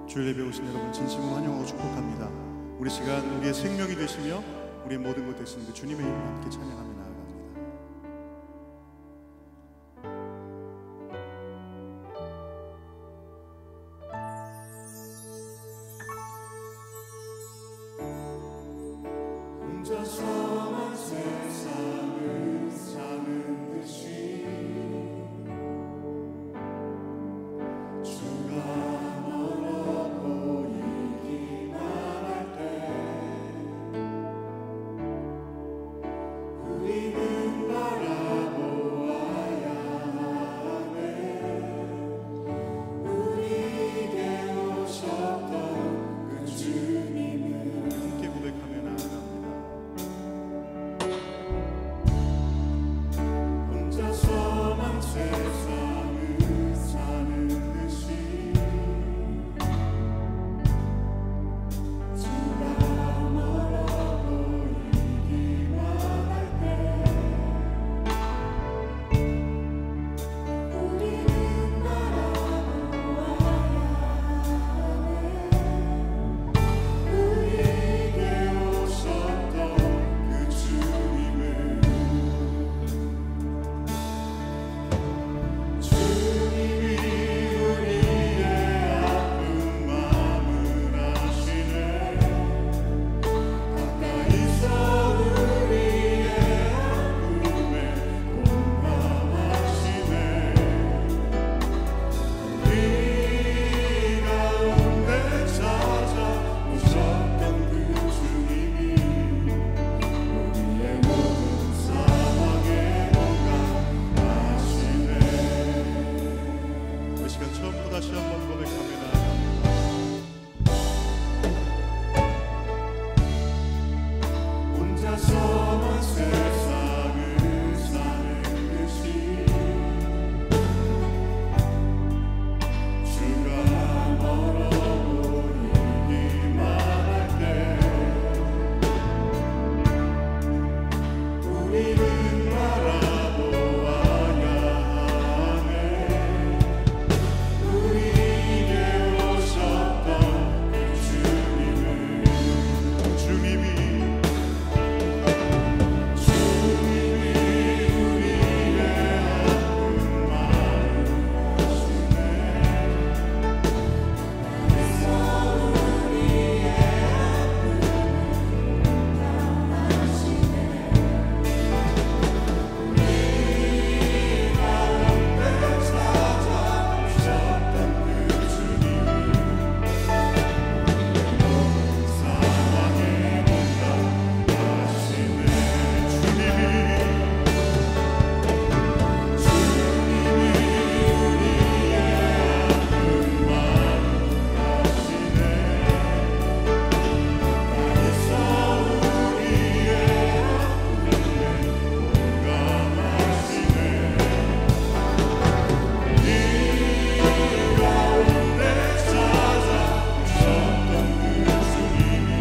주일 예배 오신 여러분 진심으로 환영하고 축복합니다. 우리 시간 우리의 생명이 되시며 우리의 모든 것 되시는 그 주님의 이름을 함께 찬양하며 나아갑니다. 혼자서만 세상을 사는 듯이 주가 멀어 보이기만 할 때 우리는 바라보아야 하네. 우리에게 오셨던 그 주님을 함께 고백하며 나아갑니다. 혼자서만 세상을 사는 듯이 주가 멀어 보이기만 할 때 우리는 바라보아야 하네. 우리에게 오셨던 그 주님을 주님이 우리의 아픈 마음을 아시네. 가까이서 우리의 아픔에 공감하시네. 우리 가운데 찾아오셨던 그 주님이 우리의 모든 상황에 공감하시네. 이 시간 처음부터 다시 한번 고백하며 나아갑니다. 혼자서만 세상을 사는 듯이 주가 멀어 보이기만 할 때 우리는 바라보아야 하네. 우리에게 오셨던 그 주님을 주님이 우리의 아픈 마음을 아시네. 그래서 우리의 아픔을 공감하시네. 우리 가운데 찾아오셨던 그 주님이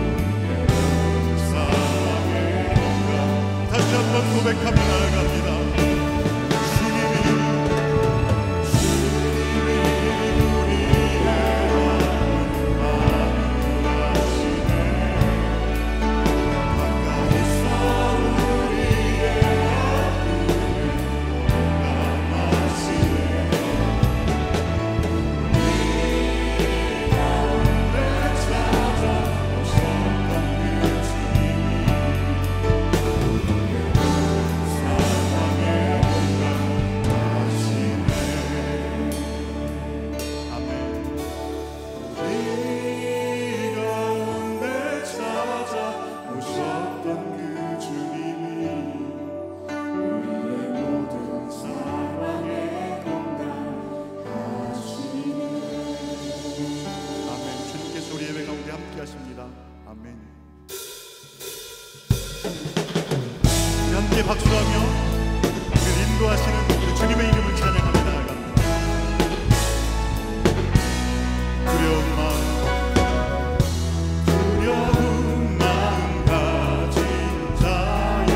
모든 상황에 공감하시네. 다시 한번 고백하며 나아갑니다. 아멘. 우리 함께 박수하며 우리를 인도하시는 그 주님의 이름을 찬양하며 나아갑니다. 두려운 마음 가진 자여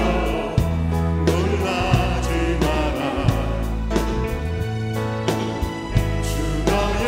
놀라지 마라. 주 너의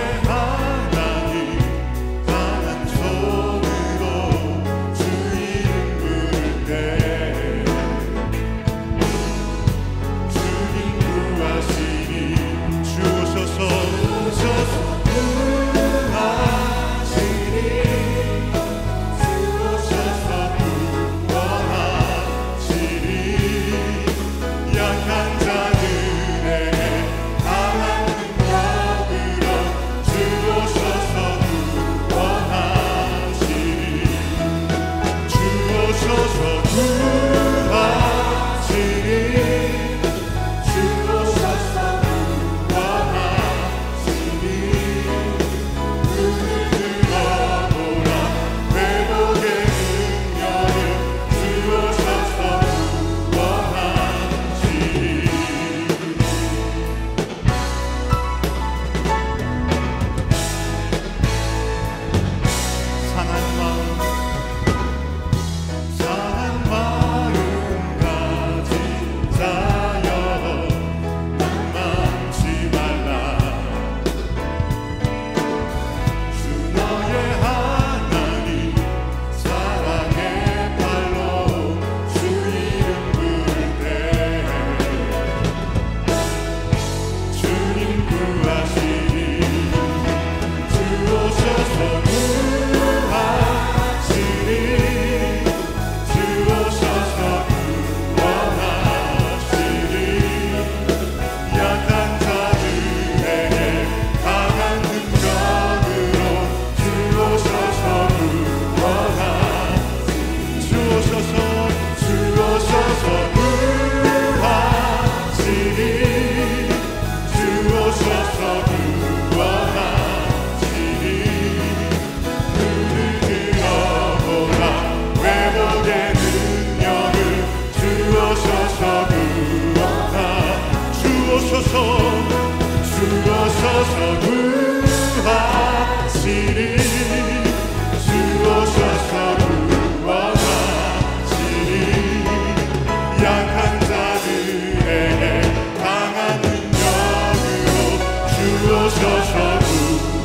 주오셔서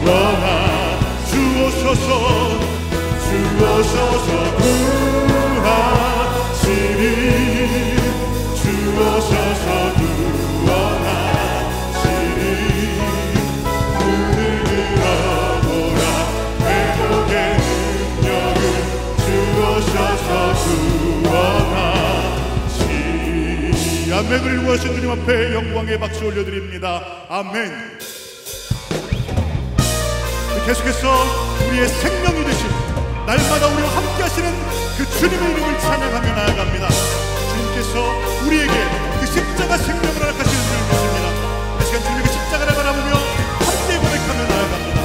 구원하 주오셔서 구하시리 주오셔서 구원하시리 눈을 들어보라 회복의 능력을 주오셔서 구원하시리 아멘. 우리를 구하신 주님 앞에 영광의 박수 올려드립니다. 아멘. 계속해서 우리의 생명이 되신 날마다 우리와 함께 하시는 그 주님의 이름을 찬양하며 나아갑니다. 주님께서 우리에게 그 십자가 생명을 허락하시는 줄 믿습니다. 이 시간 주님의 그 십자가를 바라보며 함께 고백하며 나아갑니다.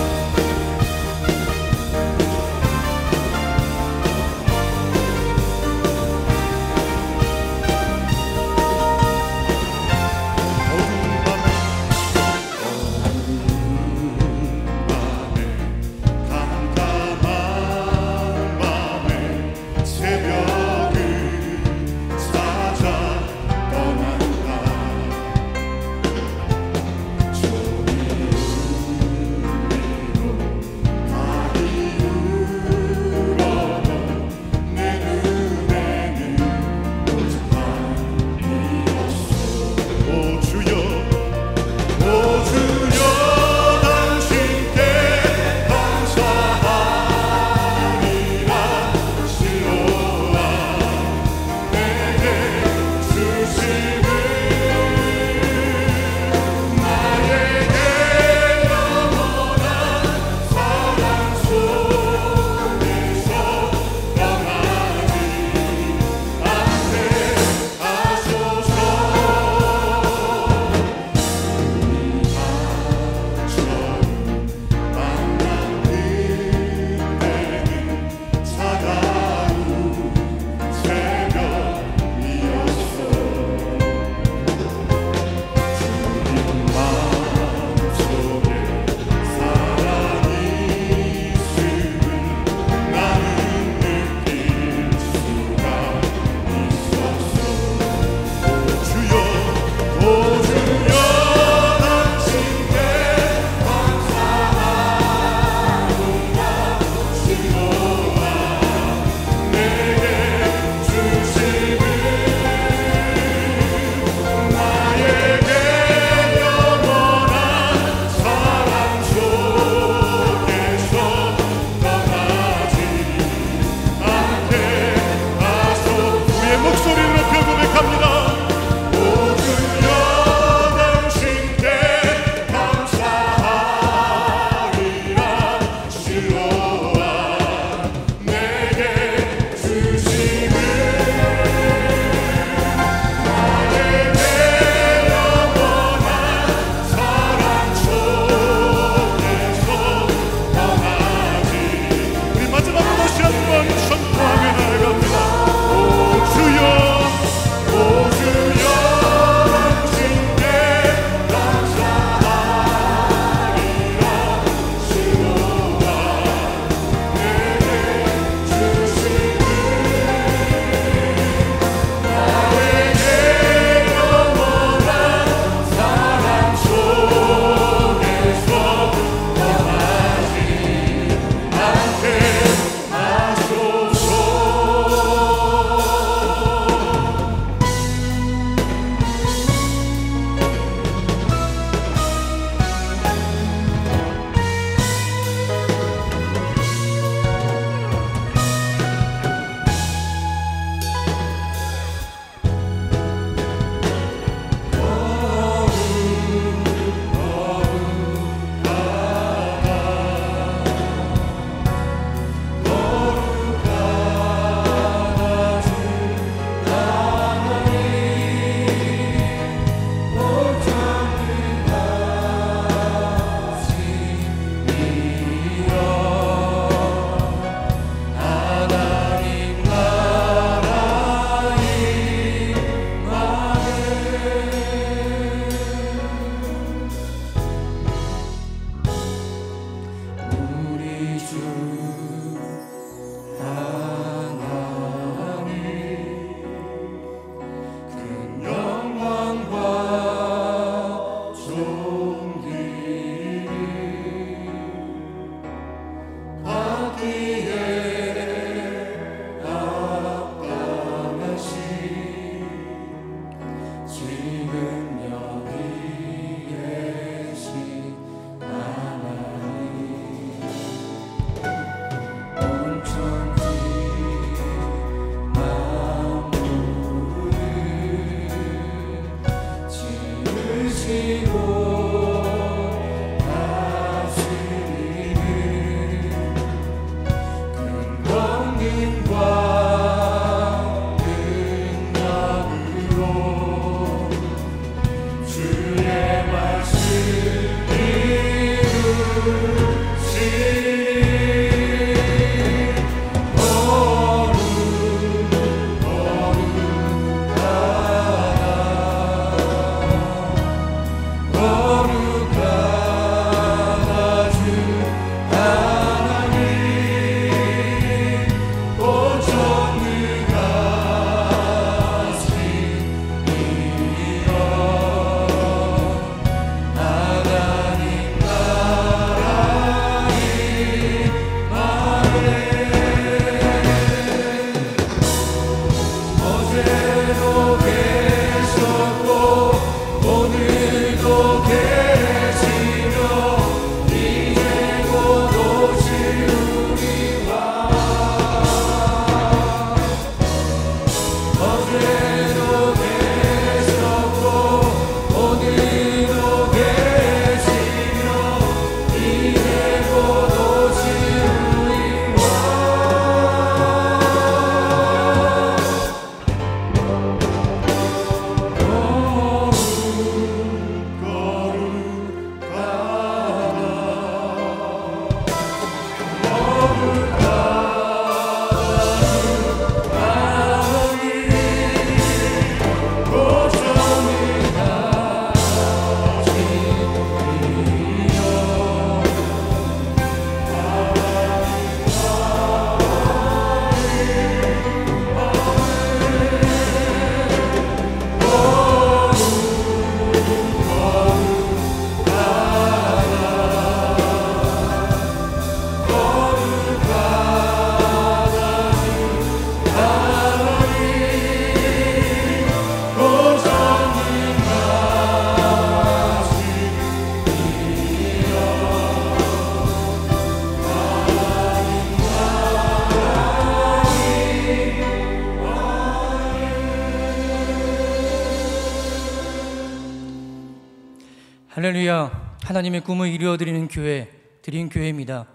할렐루야. 하나님의 꿈을 이루어드리는 교회, 드림 교회입니다.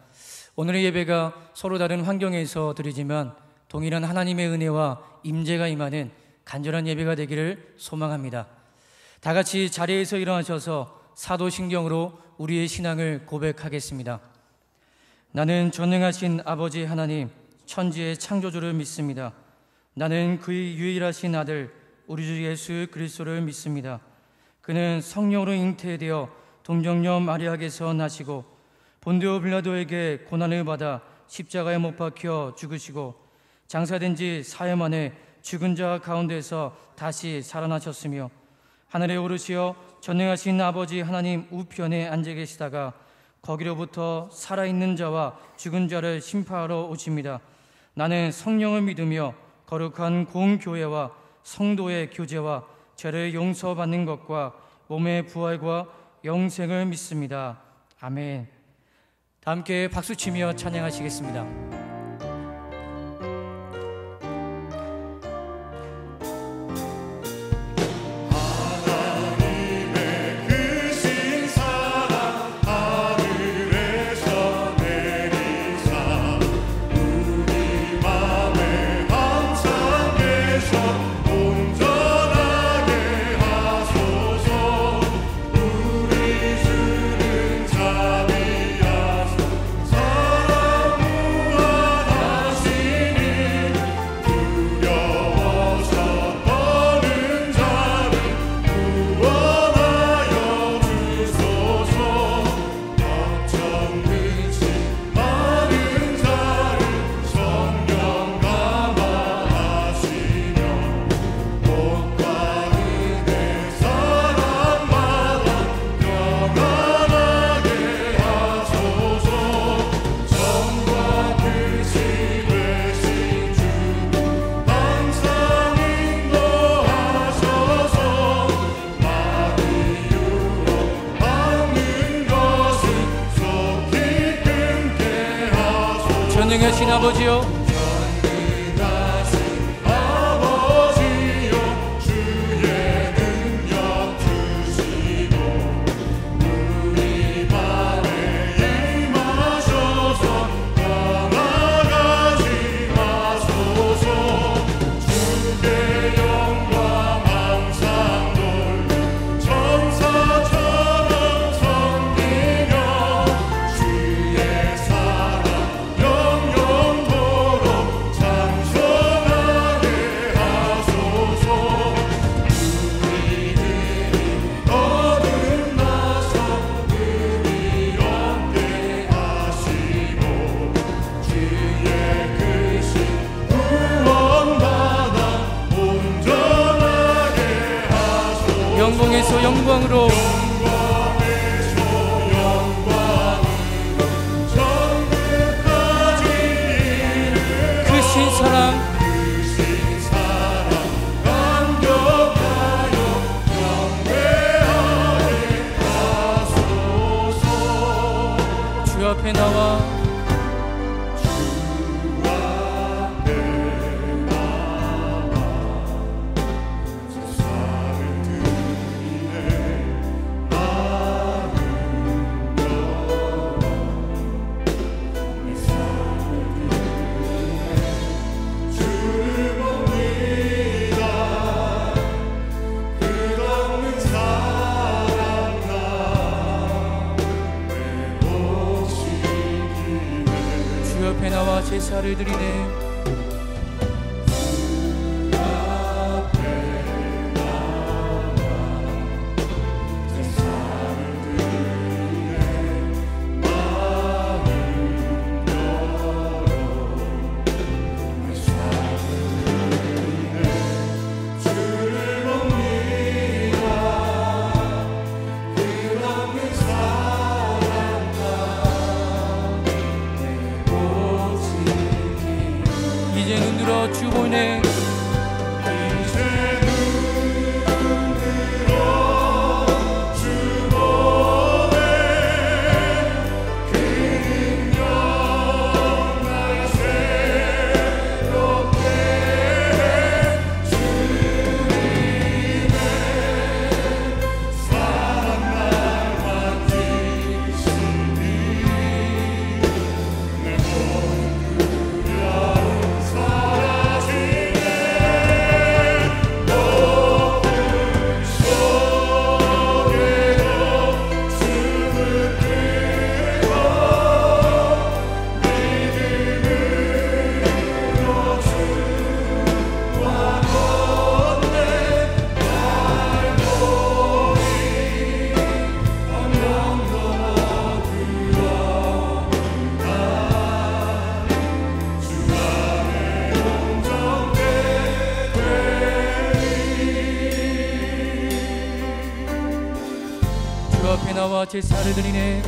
오늘의 예배가 서로 다른 환경에서 드리지만 동일한 하나님의 은혜와 임재가 임하는 간절한 예배가 되기를 소망합니다. 다 같이 자리에서 일어나셔서 사도신경으로 우리의 신앙을 고백하겠습니다. 나는 전능하신 아버지 하나님, 천지의 창조주를 믿습니다. 나는 그의 유일하신 아들 우리 주 예수 그리스도를 믿습니다. 그는 성령으로 잉태되어 동정녀 마리아에게서 나시고 본디오 빌라도에게 고난을 받아 십자가에 못 박혀 죽으시고 장사된 지 사흘 만에 죽은 자 가운데서 다시 살아나셨으며 하늘에 오르시어 전능하신 아버지 하나님 우편에 앉아 계시다가 거기로부터 살아있는 자와 죽은 자를 심판하러 오십니다. 나는 성령을 믿으며 거룩한 공교회와 성도의 교제와 죄를 용서받는 것과 몸의 부활과 영생을 믿습니다. 아멘. 다 함께 박수치며 찬양하시겠습니다. 전능하신 아버지요, 주의 능력 주시고 우리 맘에 임하셔서 떠나가지 마소서. 주의 영광 항상 돌려 천사처럼 섬기며 주의 사랑 영원토록 찬송하게 하소서. 우리들이 거듭나서 은이 얻게 하시고 주의 크신 구원받아 온전하게 하소서. 영광에서 영광으로 크신 사랑 감격하여 경배하게 하소서. 주 앞에 나와 세상을 드리네 마음 열어 내 삶을 드리네 주를 봅니다. 끝없는 사랑 나를 회복시키네. 주 앞에 나와 제사를 드리네. 예배와 제사를 드리네.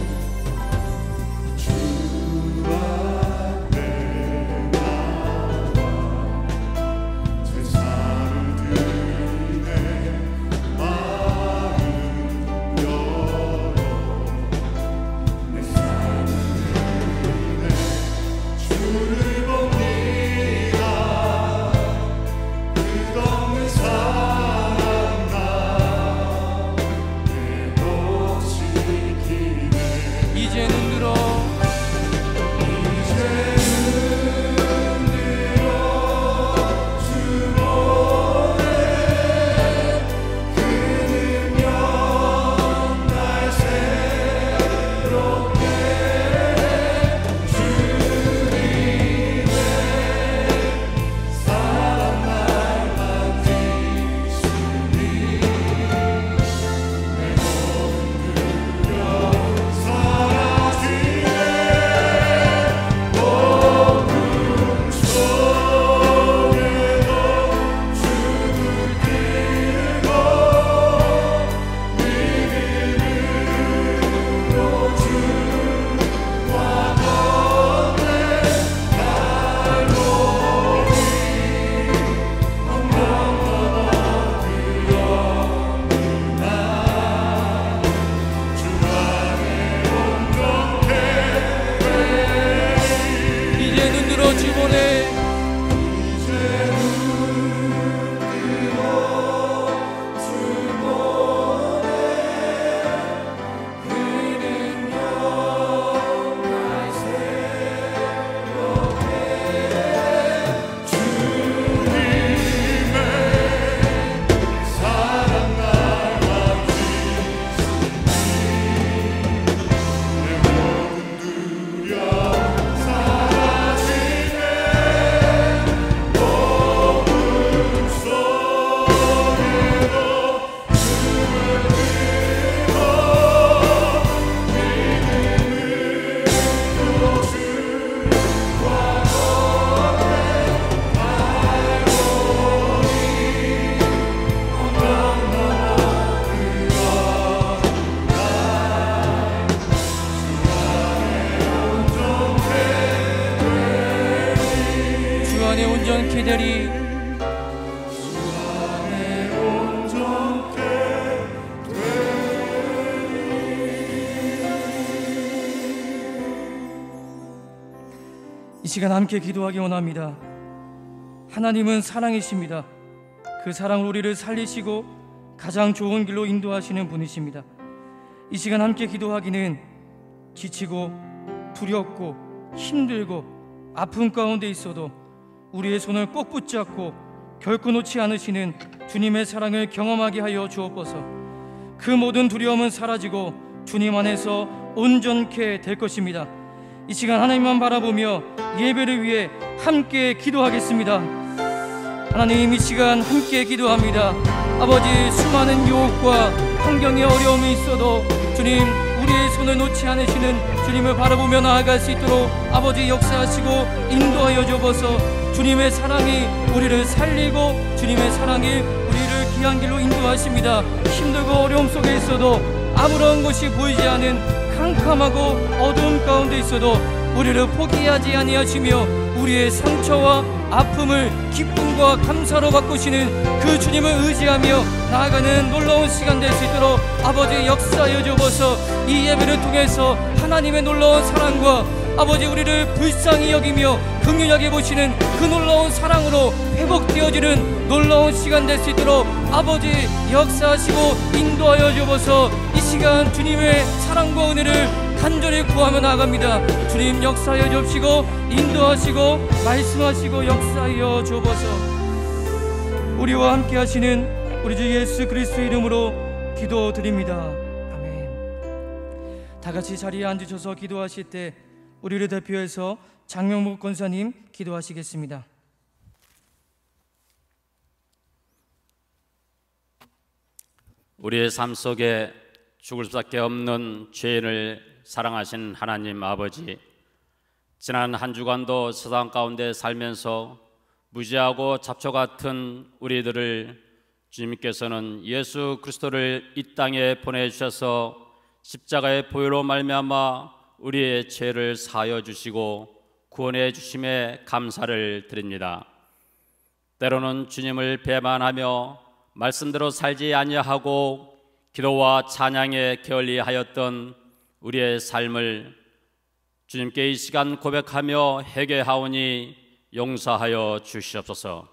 온전케 되리. 이 시간 함께 기도하기 원합니다. 하나님은 사랑이십니다. 그 사랑을 우리를 살리시고 가장 좋은 길로 인도하시는 분이십니다. 이 시간 함께 기도하기는 지치고 두렵고 힘들고 아픔 가운데 있어도 우리의 손을 꼭 붙잡고 결코 놓지 않으시는 주님의 사랑을 경험하게 하여 주옵소서. 그 모든 두려움은 사라지고 주님 안에서 온전케 될 것입니다. 이 시간 하나님만 바라보며 예배를 위해 함께 기도하겠습니다. 하나님, 이 시간 함께 기도합니다. 아버지, 수많은 유혹과 환경의 어려움이 있어도 주님, 우리의 손을 놓지 않으시는 주님을 바라보며 나아갈 수 있도록 아버지 역사하시고 인도하여 주옵소서. 주님의 사랑이 우리를 살리고 주님의 사랑이 우리를 귀한 길로 인도하십니다. 힘들고 어려움 속에 있어도 아무런 것이 보이지 않은 캄캄하고 어두움 가운데 있어도 우리를 포기하지 아니하시며 우리의 상처와 아픔을 기쁨과 감사로 바꾸시는 그 주님을 의지하며 나아가는 놀라운 시간 될 수 있도록 아버지 역사하여 주옵소서. 이 예배를 통해서 하나님의 놀라운 사랑과 아버지 우리를 불쌍히 여기며 긍휼하게 보시는 그 놀라운 사랑으로 회복되어지는 놀라운 시간 될 수 있도록 아버지 역사하시고 인도하여 주옵소서. 이 시간 주님의 사랑과 은혜를 간절히 구하며 나아갑니다. 주님 역사하여 주옵시고 인도하시고 말씀하시고 역사하여 주옵소서. 우리와 함께 하시는 우리 주 예수 그리스도 이름으로 기도드립니다. 아멘. 다 같이 자리에 앉으셔서 기도하실 때 우리를 대표해서 장명목 권사님 기도하시겠습니다. 우리의 삶 속에 죽을 수밖에 없는 죄인을 사랑하신 하나님 아버지, 지난 한 주간도 세상 가운데 살면서 무지하고 잡초 같은 우리들을 주님께서는 예수 그리스도를 이 땅에 보내주셔서 십자가의 보혈로 말미암아 우리의 죄를 사하여 주시고 구원해 주심에 감사를 드립니다. 때로는 주님을 배반하며 말씀대로 살지 아니하고 기도와 찬양에 게을리하였던 우리의 삶을 주님께 이 시간 고백하며 회개하오니 용서하여 주시옵소서.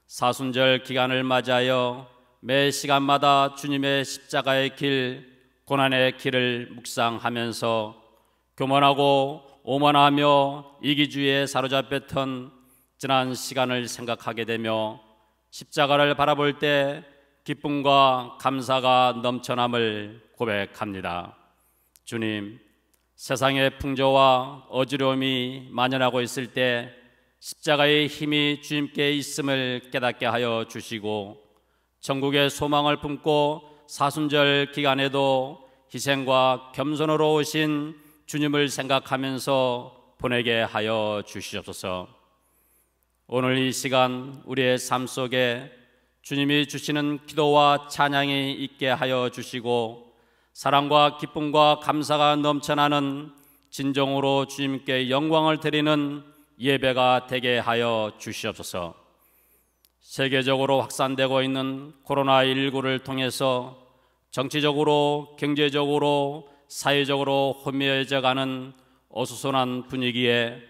사순절 기간을 맞이하여 매 시간마다 주님의 십자가의 길, 고난의 길을 묵상하면서 교만하고 오만하며 이기주의에 사로잡혔던 지난 시간을 생각하게 되며 십자가를 바라볼 때 기쁨과 감사가 넘쳐남을 고백합니다. 주님, 세상의 풍조와 어지러움이 만연하고 있을 때 십자가의 힘이 주님께 있음을 깨닫게 하여 주시고 천국의 소망을 품고 사순절 기간에도 희생과 겸손으로 오신 주님을 생각하면서 보내게 하여 주시옵소서. 오늘 이 시간 우리의 삶 속에 주님이 주시는 기도와 찬양이 있게 하여 주시고 사랑과 기쁨과 감사가 넘쳐나는 진정으로 주님께 영광을 드리는 예배가 되게 하여 주시옵소서. 세계적으로 확산되고 있는 코로나19를 통해서 정치적으로, 경제적으로, 사회적으로 혼미해져가는 어수선한 분위기에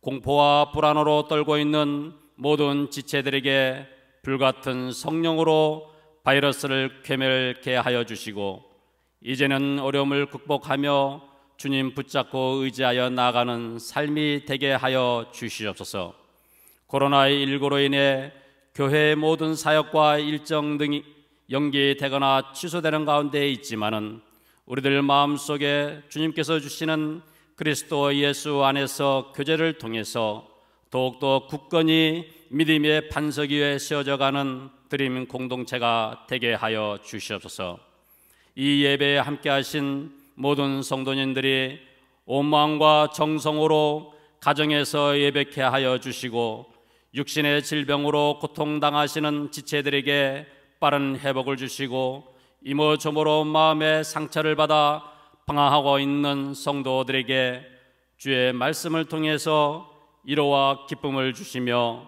공포와 불안으로 떨고 있는 모든 지체들에게 불같은 성령으로 바이러스를 괴멸케 하여 주시고 이제는 어려움을 극복하며 주님 붙잡고 의지하여 나아가는 삶이 되게 하여 주시옵소서. 코로나19로 인해 교회의 모든 사역과 일정 등이 연기되거나 취소되는 가운데 있지만은 우리들 마음속에 주님께서 주시는 그리스도 예수 안에서 교제를 통해서 더욱더 굳건히 믿음의 반석 위에 세워져가는 드림 공동체가 되게 하여 주시옵소서. 이 예배에 함께하신 모든 성도님들이 온 마음과 정성으로 가정에서 예배케 하여 주시고 육신의 질병으로 고통당하시는 지체들에게 빠른 회복을 주시고 이모저모로 마음의 상처를 받아 방황하고 있는 성도들에게 주의 말씀을 통해서 위로와 기쁨을 주시며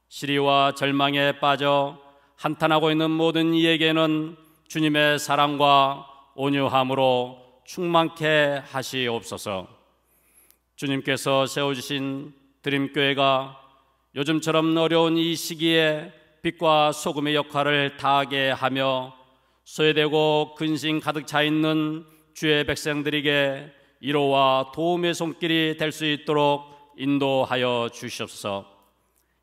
시리와 절망에 빠져 한탄하고 있는 모든 이에게는 주님의 사랑과 온유함으로 충만케 하시옵소서. 주님께서 세워주신 드림교회가 요즘처럼 어려운 이 시기에 빛과 소금의 역할을 다하게 하며 소외되고 근심 가득 차 있는 주의 백성들에게 위로와 도움의 손길이 될 수 있도록 인도하여 주시옵소서.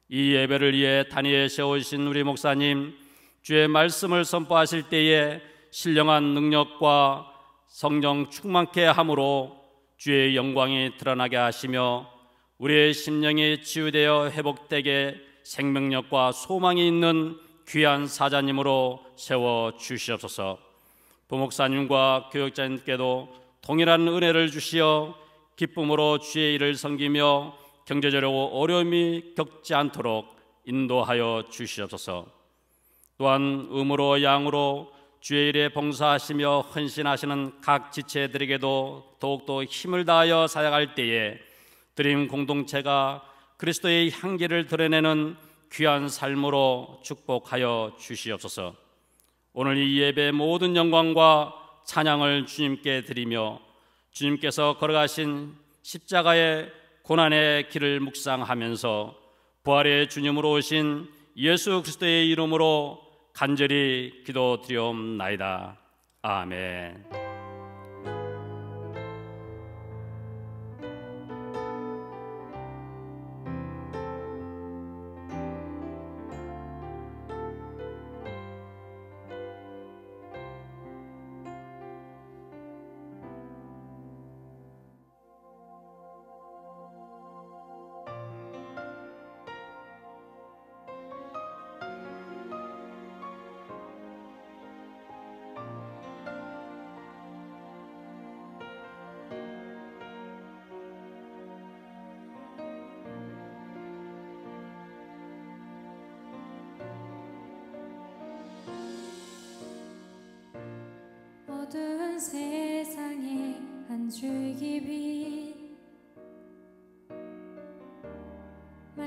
이 예배를 위해 단위에 세우신 우리 목사님, 주의 말씀을 선포하실 때에 신령한 능력과 성령 충만케 함으로 주의 영광이 드러나게 하시며 우리의 심령이 치유되어 회복되게 생명력과 소망이 있는 귀한 사자님으로 세워 주시옵소서. 부목사님과 교역자님께도 동일한 은혜를 주시어 기쁨으로 주의 일을 섬기며 경제적으로 어려움이 겪지 않도록 인도하여 주시옵소서. 또한 음으로 양으로 주의 일에 봉사하시며 헌신하시는 각 지체들에게도 더욱더 힘을 다하여 사역할 때에 드림 공동체가 그리스도의 향기를 드러내는 귀한 삶으로 축복하여 주시옵소서. 오늘 이 예배의 모든 영광과 찬양을 주님께 드리며 주님께서 걸어가신 십자가의 고난의 길을 묵상하면서 부활의 주님으로 오신 예수 그리스도의 이름으로 간절히 기도드리옵나이다. 아멘.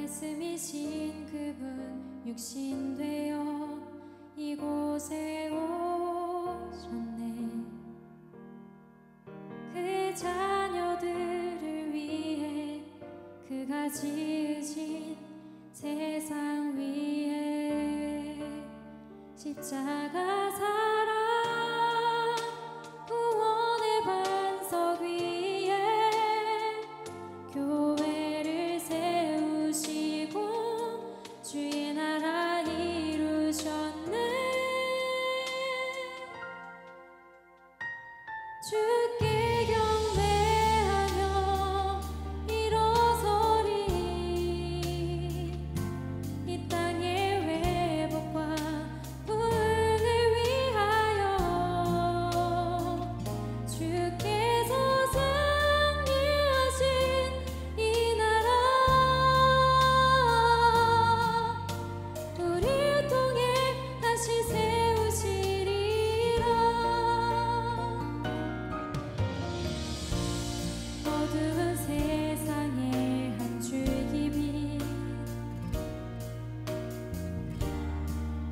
말씀이신 그분 육신 되어 이곳에 오셨네. 그 자녀들을 위해 그가 지으신 세상 위에 십자가 사랑 구원의 반석 위에 교회를 세우시고 주의 나라 이루셨네. 주께 경배하며 일어서리. 이 땅의 회복과 부흥을 위하여 주께서 승리하신 이 나라 우리를 통해 다시 세우시리라. 어두운 세상에 한 줄기 빛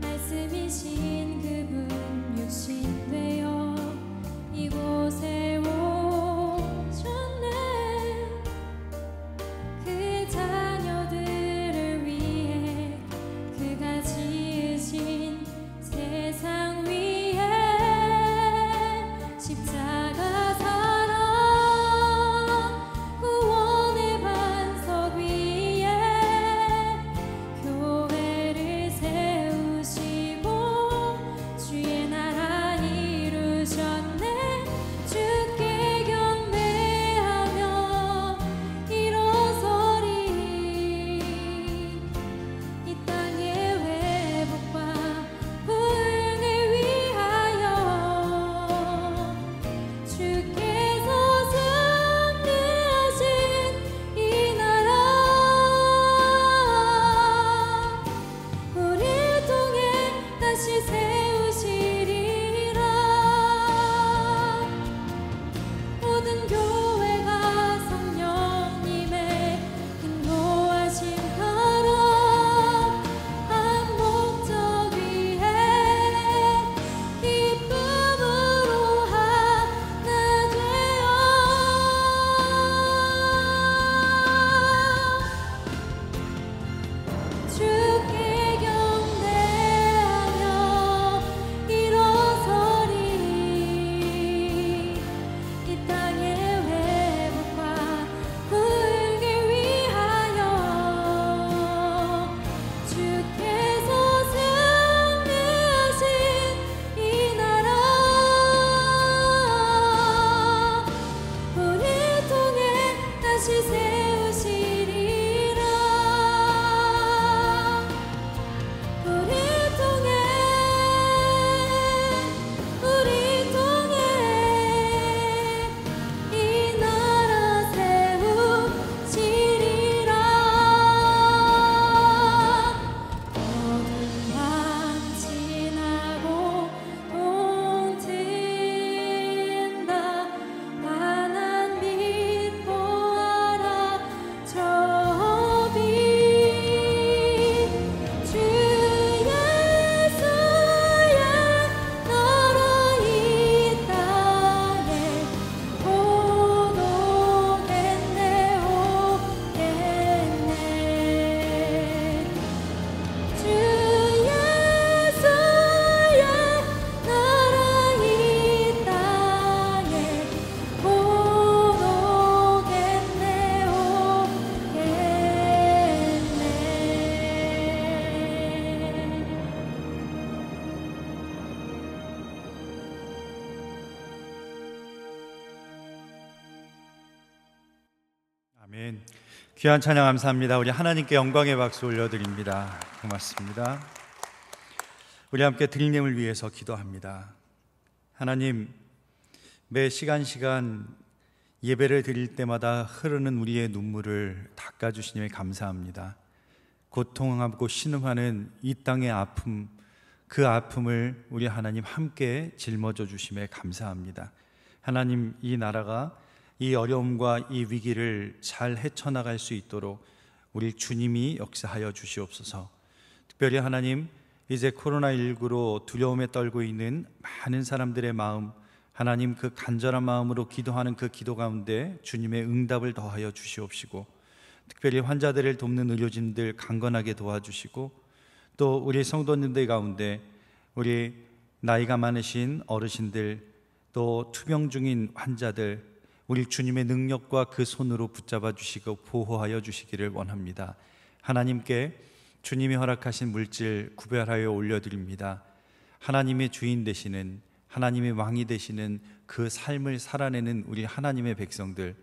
말씀이신 그분 육신 되어 이곳에 오셨네. 그 자녀들을 위해 그가 지으신 세상 위에 십자가 사랑 구원의 반석 위에 교회를 세우시고 주의 나라 이루셨네. 주께 경배하며 일어서리. 이 땅의 회복과 부흥을 위하여 주께서 승리하신 이 나라 우리를 통해 다시 세우시리라. 모든 교회가 성령님의 인도하심처럼 한 목적 위에 기쁨으로 하나 되어 주께 경배하며 일어서리. 이 땅의 회복과 부흥을 위하여 주께서 승리하신 이 나라 우리를 통해 다시 세우시리라. 우리를 통해 이 나라 세우시리라. 어두운 밤 지나고 동 트인다. 환한 빛 보아라 저 빛. 주 예수의 나라 이 땅에 오겠네 오겠네. 주 예수의 나라 이 땅에 오겠네 오겠네. 아멘. 귀한 찬양 감사합니다. 우리 하나님께 영광의 박수 올려드립니다. 고맙습니다. 우리 함께 드림님을 위해서 기도합니다. 하나님, 매 시간 예배를 드릴 때마다 흐르는 우리의 눈물을 닦아주시니 감사합니다. 고통하고 신음하는 이 땅의 아픔, 그 아픔을 우리 하나님 함께 짊어져 주심에 감사합니다. 하나님, 이 나라가 이 어려움과 이 위기를 잘 헤쳐나갈 수 있도록 우리 주님이 역사하여 주시옵소서. 특별히 하나님, 이제 코로나19로 두려움에 떨고 있는 많은 사람들의 마음, 하나님 그 간절한 마음으로 기도하는 그 기도 가운데 주님의 응답을 더하여 주시옵시고, 특별히 환자들을 돕는 의료진들 강건하게 도와주시고, 또 우리 성도님들 가운데 우리 나이가 많으신 어르신들, 또 투병 중인 환자들, 우리 주님의 능력과 그 손으로 붙잡아 주시고 보호하여 주시기를 원합니다. 하나님께 주님이 허락하신 물질 구별하여 올려드립니다. 하나님의 주인 되시는, 하나님의 왕이 되시는 그 삶을 살아내는 우리 하나님의 백성들,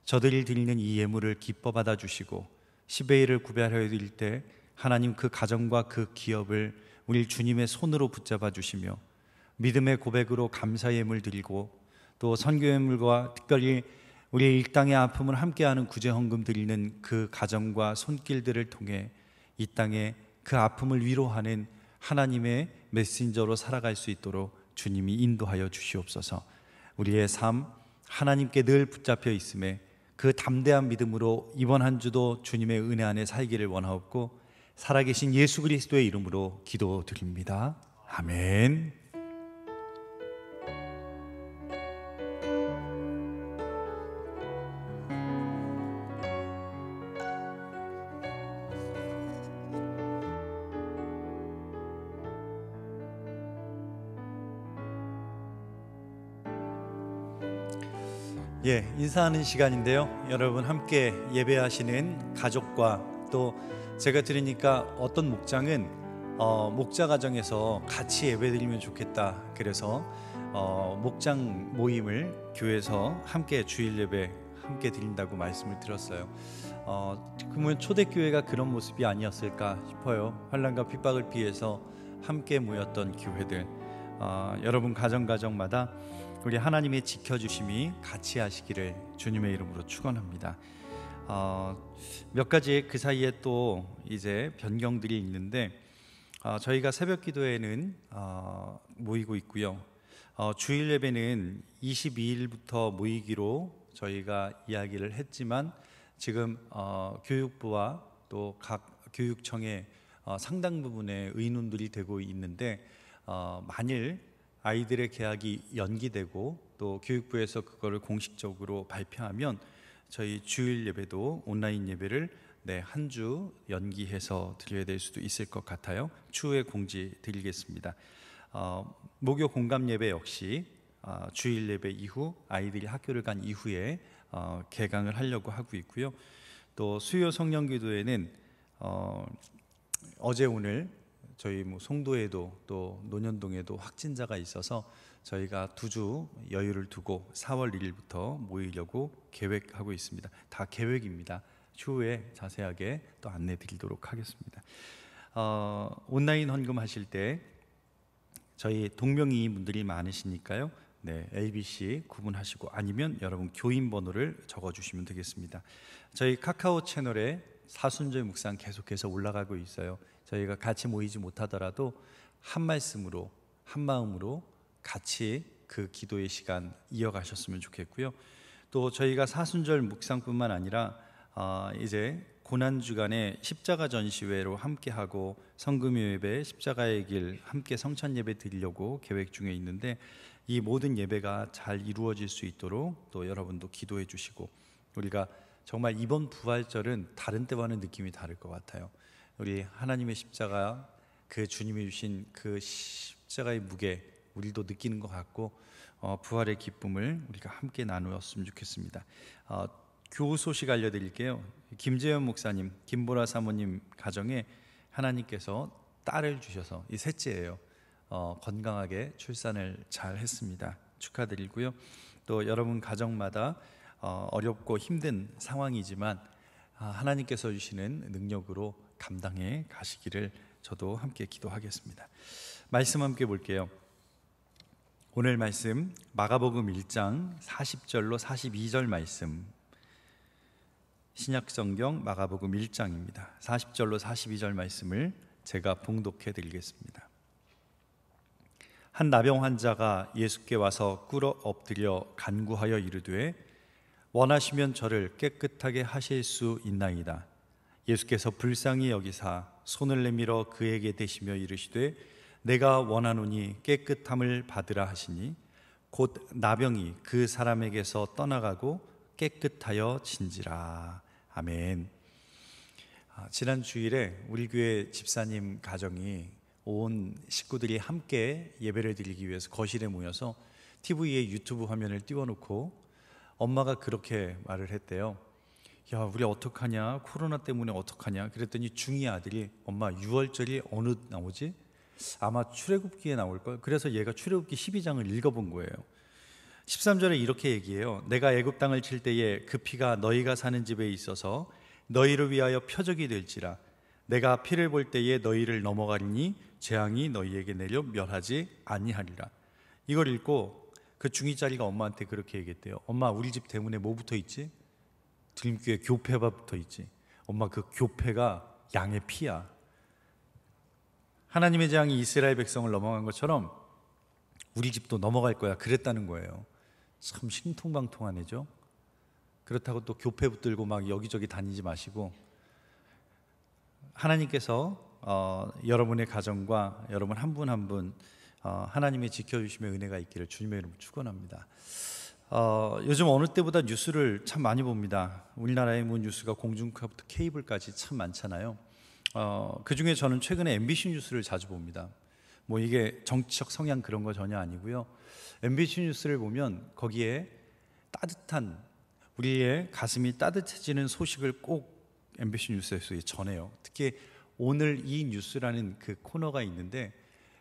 저들이 드리는 이 예물을 기뻐 받아 주시고 10의 1을 구별하여 드릴 때 하나님 그 가정과 그 기업을 우리 주님의 손으로 붙잡아 주시며 믿음의 고백으로 감사 예물 드리고, 또 선교 예물과 특별히 우리 일당의 아픔을 함께하는 구제 헌금 드리는 그 가정과 손길들을 통해 이 땅에 그 아픔을 위로하는 하나님의 메신저로 살아갈 수 있도록 주님이 인도하여 주시옵소서. 우리의 삶 하나님께 늘 붙잡혀 있음에 그 담대한 믿음으로 이번 한 주도 주님의 은혜 안에 살기를 원하옵고, 살아계신 예수 그리스도의 이름으로 기도드립니다. 아멘. 인사하는 시간인데요, 여러분 함께 예배하시는 가족과, 또 제가 들으니까 어떤 목장은 목자 가정에서 같이 예배드리면 좋겠다, 그래서 목장 모임을 교회에서 함께 주일 예배 함께 드린다고 말씀을 들었어요. 그러면 초대교회가 그런 모습이 아니었을까 싶어요. 환난과 핍박을 피해서 함께 모였던 교회들, 여러분 가정마다 우리 하나님의 지켜주심이 같이 하시기를 주님의 이름으로 축원합니다. 몇 가지 그 사이에 또 이제 변경들이 있는데, 저희가 새벽 기도회는 모이고 있고요. 주일 예배는 22일부터 모이기로 저희가 이야기를 했지만, 지금 교육부와 또 각 교육청의 상당 부분의 의논들이 되고 있는데, 만일 아이들의 개학이 연기되고 또 교육부에서 그거를 공식적으로 발표하면 저희 주일 예배도 온라인 예배를 한 주 연기해서 드려야 될 수도 있을 것 같아요. 추후에 공지 드리겠습니다. 목요 공감 예배 역시 주일 예배 이후 아이들이 학교를 간 이후에 개강을 하려고 하고 있고요. 또 수요 성령 기도회는 어제 오늘 저희 송도에도 또 논현동에도 확진자가 있어서 저희가 2주 여유를 두고 4월 1일부터 모이려고 계획하고 있습니다. 다 계획입니다. 추후에 자세하게 또 안내 드리도록 하겠습니다. 온라인 헌금 하실 때 저희 동명이인 분들이 많으시니까요, ABC 구분하시고 아니면 여러분 교인 번호를 적어주시면 되겠습니다. 저희 카카오 채널에 사순절 묵상 계속해서 올라가고 있어요. 저희가 같이 모이지 못하더라도 한 말씀으로 한 마음으로 같이 그 기도의 시간 이어가셨으면 좋겠고요. 또 저희가 사순절 묵상뿐만 아니라 이제 고난주간에 십자가 전시회로 함께하고 성금요 예배, 십자가의 길 함께 성찬 예배 드리려고 계획 중에 있는데, 이 모든 예배가 잘 이루어질 수 있도록 또 여러분도 기도해 주시고, 우리가 정말 이번 부활절은 다른 때와는 느낌이 다를 것 같아요. 우리 하나님의 십자가, 그 주님이 주신 그 십자가의 무게 우리도 느끼는 것 같고, 부활의 기쁨을 우리가 함께 나누었으면 좋겠습니다. 교우 소식 알려드릴게요. 김재현 목사님, 김보라 사모님 가정에 하나님께서 딸을 주셔서 이 셋째예요. 건강하게 출산을 잘 했습니다. 축하드리고요. 또 여러분 가정마다 어렵고 힘든 상황이지만 하나님께서 주시는 능력으로 감당해 가시기를 저도 함께 기도하겠습니다. 말씀 함께 볼게요. 오늘 말씀 마가복음 1장 40절로 42절 말씀, 신약성경 마가복음 1장입니다. 40절로 42절 말씀을 제가 봉독해 드리겠습니다. 한 나병 환자가 예수께 와서 꿇어 엎드려 간구하여 이르되 원하시면 저를 깨끗하게 하실 수 있나이다. 예수께서 불쌍히 여기사 손을 내밀어 그에게 대시며 이르시되 내가 원하노니 깨끗함을 받으라 하시니 곧 나병이 그 사람에게서 떠나가고 깨끗하여 진지라. 아멘. 지난 주일에 우리 교회 집사님 가정이 온 식구들이 함께 예배를 드리기 위해서 거실에 모여서 TV에 유튜브 화면을 띄워놓고 엄마가 그렇게 말을 했대요. 야, 우리 어떡하냐, 코로나 때문에 어떡하냐. 그랬더니 중2 아들이 엄마 6월절이 어느 나오지? 아마 출애굽기에 나올걸. 그래서 얘가 출애굽기 12장을 읽어본 거예요. 13절에 이렇게 얘기해요. 내가 애굽 땅을 칠 때에 그 피가 너희가 사는 집에 있어서 너희를 위하여 표적이 될지라. 내가 피를 볼 때에 너희를 넘어가리니 재앙이 너희에게 내려 멸하지 아니하리라. 이걸 읽고 그 중2짜리가 엄마한테 그렇게 얘기했대요. 엄마, 우리 집 대문에 뭐 붙어 있지? 드림교회 교패가 붙어 있지. 엄마, 그 교패가 양의 피야. 하나님의 재앙이 이스라엘 백성을 넘어간 것처럼 우리 집도 넘어갈 거야. 그랬다는 거예요. 참 신통방통하네죠. 그렇다고 또 교패 붙들고 막 여기저기 다니지 마시고, 하나님께서 여러분의 가정과 여러분 한 분 한 분 하나님의 지켜주심의 은혜가 있기를 주님의 이름으로 축원합니다. 요즘 어느 때보다 뉴스를 참 많이 봅니다. 우리나라의 뭐 뉴스가 공중파부터 케이블까지 참 많잖아요. 그 중에 저는 최근에 MBC 뉴스를 자주 봅니다. 뭐 이게 정치적 성향 그런 거 전혀 아니고요. MBC 뉴스를 보면 거기에 따뜻한, 우리의 가슴이 따뜻해지는 소식을 꼭 MBC 뉴스에서 전해요. 특히 오늘 이 뉴스라는 그 코너가 있는데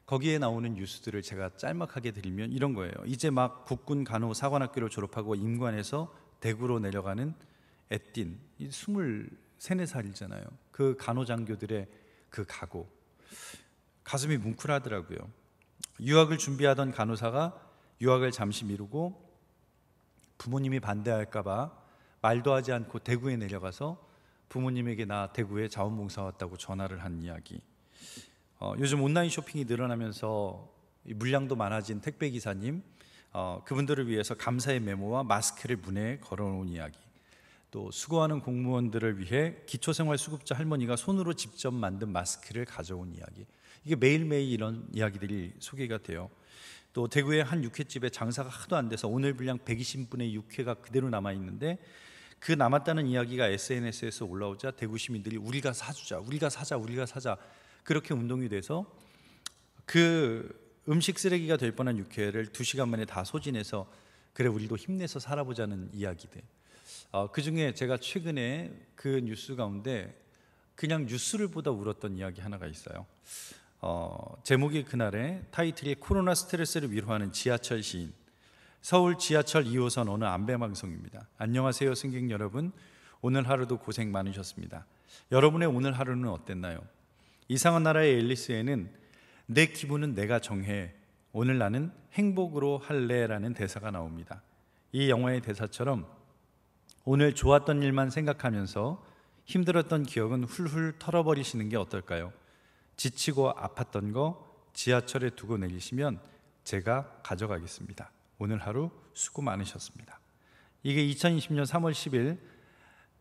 거기에 나오는 뉴스들을 제가 짤막하게 드리면 이런 거예요. 이제 막 국군 간호 사관학교를 졸업하고 임관에서 대구로 내려가는 애띤 23, 24살이잖아요. 그 간호장교들의 그 각오, 가슴이 뭉클하더라고요. 유학을 준비하던 간호사가 유학을 잠시 미루고 부모님이 반대할까 봐 말도 하지 않고 대구에 내려가서 부모님에게 나 대구에 자원봉사 왔다고 전화를 한 이야기. 요즘 온라인 쇼핑이 늘어나면서 물량도 많아진 택배기사님, 그분들을 위해서 감사의 메모와 마스크를 문에 걸어놓은 이야기. 또 수고하는 공무원들을 위해 기초생활수급자 할머니가 손으로 직접 만든 마스크를 가져온 이야기. 이게 매일매일 이런 이야기들이 소개가 돼요. 또 대구의 한 육회집에 장사가 하도 안 돼서 오늘 분량 120분의 육회가 그대로 남아있는데 그 남았다는 이야기가 SNS에서 올라오자 대구 시민들이 우리가 사주자, 우리가 사자, 우리가 사자, 그렇게 운동이 돼서 그 음식 쓰레기가 될 뻔한 육회를 2시간 만에 다 소진해서 그래 우리도 힘내서 살아보자는 이야기들. 그 중에 제가 최근에 그 뉴스 가운데 그냥 뉴스를 보다 울었던 이야기 하나가 있어요. 제목이 그날의 타이틀이 코로나 스트레스를 위로하는 지하철 시인. 서울 지하철 2호선 어느 안배방송입니다. 안녕하세요 승객 여러분, 오늘 하루도 고생 많으셨습니다. 여러분의 오늘 하루는 어땠나요? 이상한 나라의 앨리스에는 내 기분은 내가 정해, 오늘 나는 행복으로 할래라는 대사가 나옵니다. 이 영화의 대사처럼 오늘 좋았던 일만 생각하면서 힘들었던 기억은 훌훌 털어버리시는 게 어떨까요? 지치고 아팠던 거 지하철에 두고 내리시면 제가 가져가겠습니다. 오늘 하루 수고 많으셨습니다. 이게 2020년 3월 10일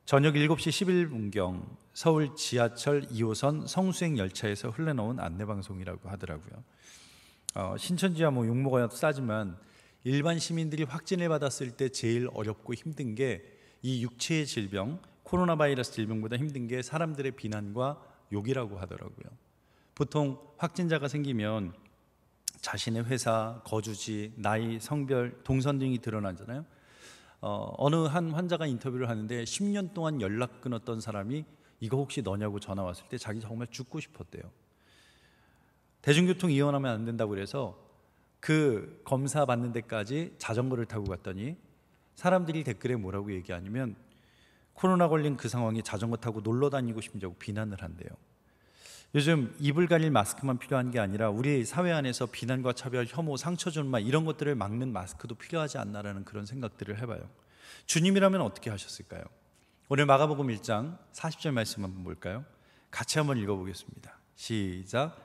저녁 7시 11분경 서울 지하철 2호선 성수행 열차에서 흘러나온 안내방송이라고 하더라고요. 신천지와 뭐 용모가 싸지만 일반 시민들이 확진을 받았을 때 제일 어렵고 힘든 게 이 육체의 질병, 코로나 바이러스 질병보다 힘든 게 사람들의 비난과 욕이라고 하더라고요. 보통 확진자가 생기면 자신의 회사, 거주지, 나이, 성별, 동선 등이 드러나잖아요. 어느 한 환자가 인터뷰를 하는데 10년 동안 연락 끊었던 사람이 이거 혹시 너냐고 전화 왔을 때 자기 정말 죽고 싶었대요. 대중교통 이용하면 안 된다고 그래서 그 검사 받는 데까지 자전거를 타고 갔더니 사람들이 댓글에 뭐라고 얘기하냐면 코로나 걸린 그 상황에 자전거 타고 놀러 다니고 싶냐고 비난을 한대요. 요즘 입을 가릴 마스크만 필요한 게 아니라 우리 사회 안에서 비난과 차별, 혐오, 상처 주는 말 이런 것들을 막는 마스크도 필요하지 않나라는 그런 생각들을 해봐요. 주님이라면 어떻게 하셨을까요? 오늘 마가복음 1장 40절 말씀 한번 볼까요? 같이 한번 읽어보겠습니다. 시작.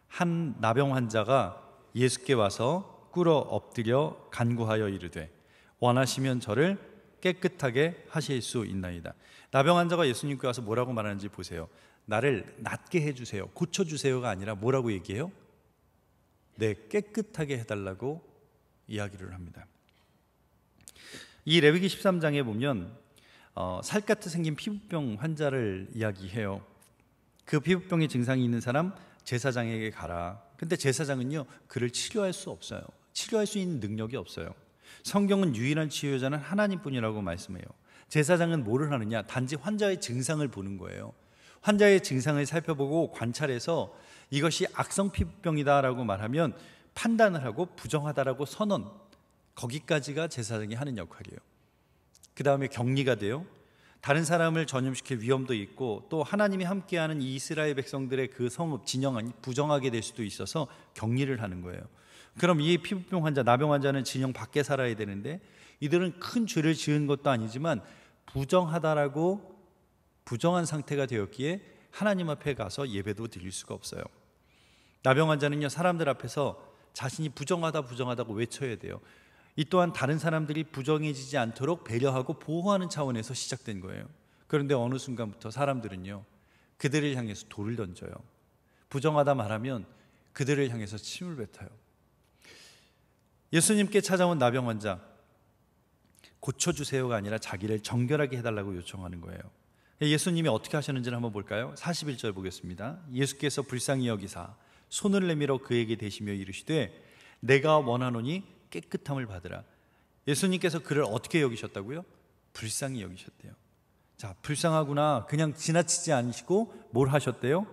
한 나병 환자가 예수께 와서 꿇어 엎드려 간구하여 이르되 원하시면 저를 깨끗하게 하실 수 있나이다. 나병 환자가 예수님께 와서 뭐라고 말하는지 보세요. 나를 낫게 해주세요, 고쳐주세요가 아니라 뭐라고 얘기해요? 네, 깨끗하게 해달라고 이야기를 합니다. 이 레위기 13장에 보면 살갗이 생긴 피부병 환자를 이야기해요. 그 피부병의 증상이 있는 사람 제사장에게 가라. 근데 제사장은요, 그를 치료할 수 없어요. 치료할 수 있는 능력이 없어요. 성경은 유일한 치유자는 하나님뿐이라고 말씀해요. 제사장은 뭐를 하느냐? 단지 환자의 증상을 보는 거예요. 환자의 증상을 살펴보고 관찰해서 이것이 악성 피부병이다라고 말하면 판단을 하고 부정하다라고 선언, 거기까지가 제사장이 하는 역할이에요. 그 다음에 격리가 돼요. 다른 사람을 전염시킬 위험도 있고 또 하나님이 함께하는 이 이스라엘 백성들의 그 성읍 진영이 부정하게 될 수도 있어서 격리를 하는 거예요. 그럼 이 피부병 환자, 나병 환자는 진영 밖에 살아야 되는데 이들은 큰 죄를 지은 것도 아니지만 부정하다라고 부정한 상태가 되었기에 하나님 앞에 가서 예배도 드릴 수가 없어요. 나병 환자는요, 사람들 앞에서 자신이 부정하다고 외쳐야 돼요. 이 또한 다른 사람들이 부정해지지 않도록 배려하고 보호하는 차원에서 시작된 거예요. 그런데 어느 순간부터 사람들은요, 그들을 향해서 돌을 던져요. 부정하다 말하면 그들을 향해서 침을 뱉어요. 예수님께 찾아온 나병 환자, 고쳐주세요가 아니라 자기를 정결하게 해달라고 요청하는 거예요. 예수님이 어떻게 하셨는지를 한번 볼까요? 41절 보겠습니다. 예수께서 불쌍히 여기사 손을 내밀어 그에게 대시며 이르시되 내가 원하노니 깨끗함을 받으라. 예수님께서 그를 어떻게 여기셨다고요? 불쌍히 여기셨대요. 자, 불쌍하구나 그냥 지나치지 않으시고 뭘 하셨대요?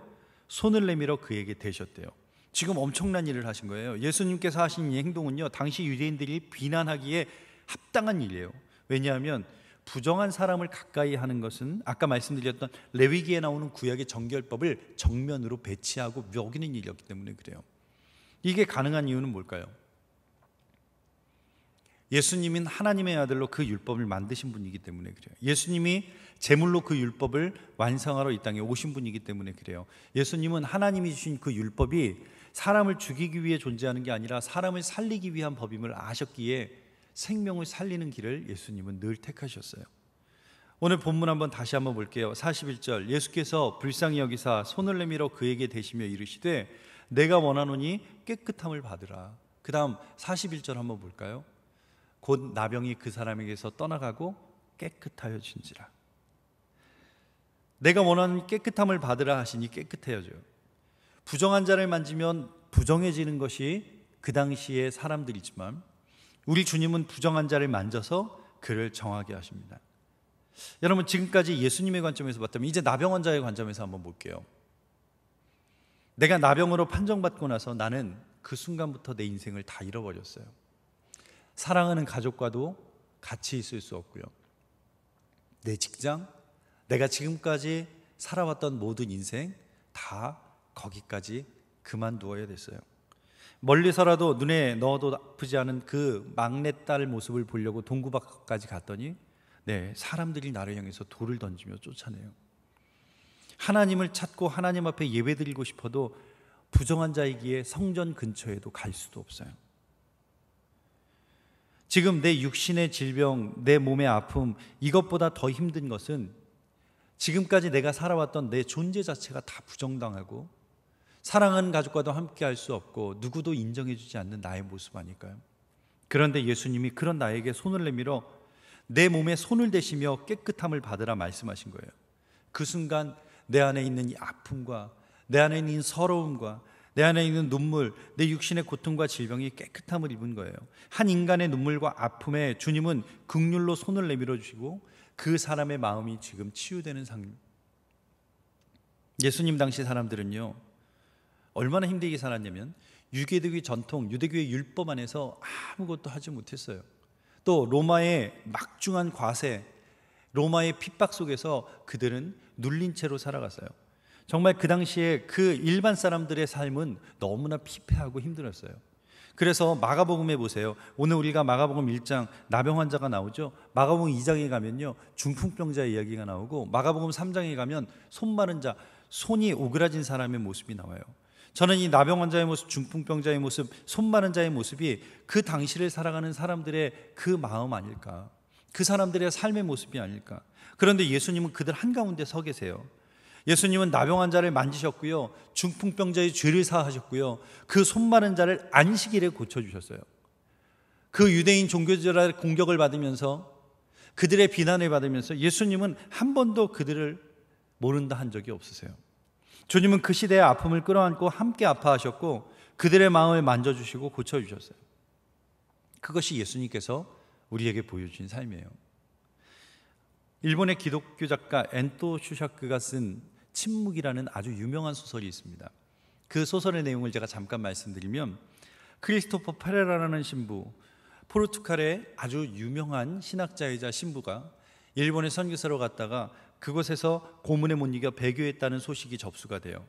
손을 내밀어 그에게 대셨대요. 지금 엄청난 일을 하신 거예요. 예수님께서 하신 이 행동은요, 당시 유대인들이 비난하기에 합당한 일이에요. 왜냐하면 부정한 사람을 가까이 하는 것은 아까 말씀드렸던 레위기에 나오는 구약의 정결법을 정면으로 배치하고 어기는 일이었기 때문에 그래요. 이게 가능한 이유는 뭘까요? 예수님은 하나님의 아들로 그 율법을 만드신 분이기 때문에 그래요. 예수님이 제물로 그 율법을 완성하러 이 땅에 오신 분이기 때문에 그래요. 예수님은 하나님이 주신 그 율법이 사람을 죽이기 위해 존재하는 게 아니라 사람을 살리기 위한 법임을 아셨기에 생명을 살리는 길을 예수님은 늘 택하셨어요. 오늘 본문 다시 한번 볼게요. 41절 예수께서 불쌍히 여기사 손을 내밀어 그에게 대시며 이르시되 내가 원하노니 깨끗함을 받으라. 그 다음 41절 한번 볼까요? 곧 나병이 그 사람에게서 떠나가고 깨끗하여진지라. 내가 원하는 깨끗함을 받으라 하시니 깨끗해져요. 부정한 자를 만지면 부정해지는 것이 그 당시의 사람들이지만 우리 주님은 부정한 자를 만져서 그를 정하게 하십니다. 여러분, 지금까지 예수님의 관점에서 봤다면 이제 나병 환자의 관점에서 한번 볼게요. 내가 나병으로 판정받고 나서 나는 그 순간부터 내 인생을 다 잃어버렸어요. 사랑하는 가족과도 같이 있을 수 없고요. 내 직장, 내가 지금까지 살아왔던 모든 인생 다 거기까지 그만두어야 됐어요. 멀리서라도 눈에 넣어도 아프지 않은 그 막내딸 모습을 보려고 동구박까지 갔더니 사람들이 나를 향해서 돌을 던지며 쫓아내요. 하나님을 찾고 하나님 앞에 예배드리고 싶어도 부정한 자이기에 성전 근처에도 갈 수도 없어요. 지금 내 육신의 질병, 내 몸의 아픔, 이것보다 더 힘든 것은 지금까지 내가 살아왔던 내 존재 자체가 다 부정당하고 사랑하는 가족과도 함께 할 수 없고 누구도 인정해주지 않는 나의 모습 아닐까요? 그런데 예수님이 그런 나에게 손을 내밀어 내 몸에 손을 대시며 깨끗함을 받으라 말씀하신 거예요. 그 순간 내 안에 있는 이 아픔과 내 안에 있는 서러움과 내 안에 있는 눈물, 내 육신의 고통과 질병이 깨끗함을 입은 거예요. 한 인간의 눈물과 아픔에 주님은 긍휼로 손을 내밀어 주시고 그 사람의 마음이 지금 치유되는 상황. 예수님 당시 사람들은요, 얼마나 힘들게 살았냐면 유대교의 전통, 유대교의 율법 안에서 아무것도 하지 못했어요. 또 로마의 막중한 과세, 로마의 핍박 속에서 그들은 눌린 채로 살아갔어요. 정말 그 당시에 그 일반 사람들의 삶은 너무나 피폐하고 힘들었어요. 그래서 마가복음에 보세요. 오늘 우리가 마가복음 1장 나병 환자가 나오죠. 마가복음 2장에 가면요, 중풍병자 이야기가 나오고 마가복음 3장에 가면 손 마른 자, 손이 오그라진 사람의 모습이 나와요. 저는 이 나병 환자의 모습, 중풍병자의 모습, 손 마른 자의 모습이 그 당시를 살아가는 사람들의 그 마음 아닐까. 그 사람들의 삶의 모습이 아닐까. 그런데 예수님은 그들 한가운데 서 계세요. 예수님은 나병 환자를 만지셨고요, 중풍병자의 죄를 사하셨고요, 그 손 마른 자를 안식일에 고쳐주셨어요. 그 유대인 종교지들의 공격을 받으면서, 그들의 비난을 받으면서 예수님은 한 번도 그들을 모른다 한 적이 없으세요. 주님은 그 시대의 아픔을 끌어안고 함께 아파하셨고 그들의 마음을 만져주시고 고쳐주셨어요. 그것이 예수님께서 우리에게 보여주신 삶이에요. 일본의 기독교 작가 엔토 슈샤크가 쓴 침묵이라는 아주 유명한 소설이 있습니다. 그 소설의 내용을 제가 잠깐 말씀드리면, 크리스토퍼 페레라라는 신부, 포르투갈의 아주 유명한 신학자이자 신부가 일본에 선교사로 갔다가 그곳에서 고문에 못 이겨 배교했다는 소식이 접수가 돼요.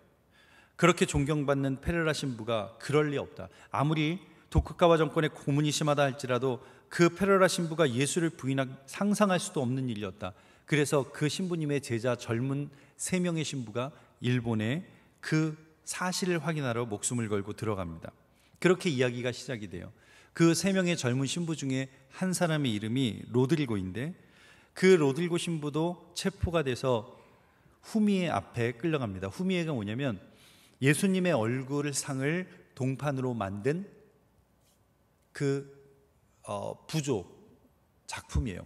그렇게 존경받는 페레라 신부가 그럴 리 없다, 아무리 도쿠가와 정권의 고문이 심하다 할지라도 그 페레라 신부가 예수를 부인한 상상할 수도 없는 일이었다. 그래서 그 신부님의 제자 젊은 3명의 신부가 일본에 그 사실을 확인하러 목숨을 걸고 들어갑니다. 그렇게 이야기가 시작이 돼요. 그 3명의 젊은 신부 중에 한 사람의 이름이 로드리고인데, 그 로드리고 신부도 체포가 돼서 후미에 앞에 끌려갑니다. 후미에가 뭐냐면 예수님의 얼굴 상을 동판으로 만든 그 부조 작품이에요.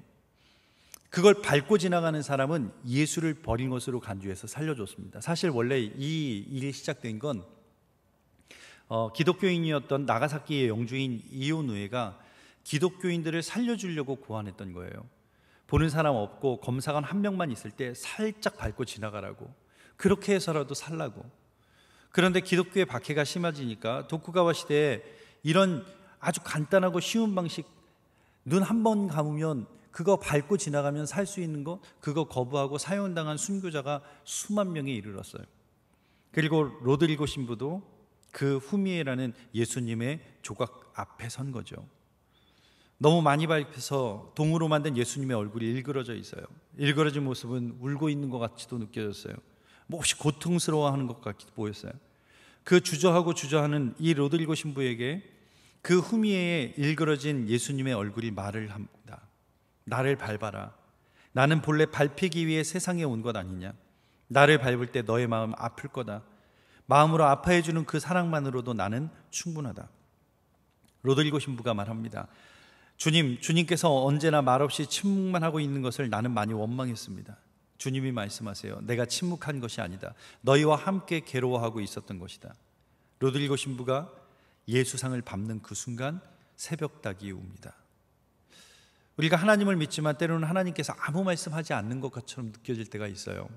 그걸 밟고 지나가는 사람은 예수를 버린 것으로 간주해서 살려줬습니다. 사실 원래 이 일이 시작된 건 기독교인이었던 나가사키의 영주인 이오누에가 기독교인들을 살려주려고 고안했던 거예요. 보는 사람 없고 검사관 한 명만 있을 때 살짝 밟고 지나가라고, 그렇게 해서라도 살라고. 그런데 기독교의 박해가 심해지니까 도쿠가와 시대에 이런 아주 간단하고 쉬운 방식, 눈 한 번 감으면 그거 밟고 지나가면 살 수 있는 거, 그거 거부하고 사형당한 순교자가 수만 명에 이르렀어요. 그리고 로드리고 신부도 그 후미에라는 예수님의 조각 앞에 선 거죠. 너무 많이 밟혀서 동으로 만든 예수님의 얼굴이 일그러져 있어요. 일그러진 모습은 울고 있는 것 같이도 느껴졌어요. 몹시 고통스러워하는 것 같기도 보였어요. 그 주저하는 이 로드리고 신부에게 그 후미에에 일그러진 예수님의 얼굴이 말을 합니다. 나를 밟아라. 나는 본래 밟히기 위해 세상에 온 것 아니냐. 나를 밟을 때 너의 마음 아플 거다. 마음으로 아파해 주는 그 사랑만으로도 나는 충분하다. 로드리고 신부가 말합니다. 주님께서 언제나 말없이 침묵만 하고 있는 것을 나는 많이 원망했습니다. 주님이 말씀하세요. 내가 침묵한 것이 아니다. 너희와 함께 괴로워하고 있었던 것이다. 로드리고 신부가 예수상을 밟는 그 순간 새벽닭이 웁니다. 우리가 하나님을 믿지만 때로는 하나님께서 아무 말씀하지 않는 것처럼 느껴질 때가 있어요.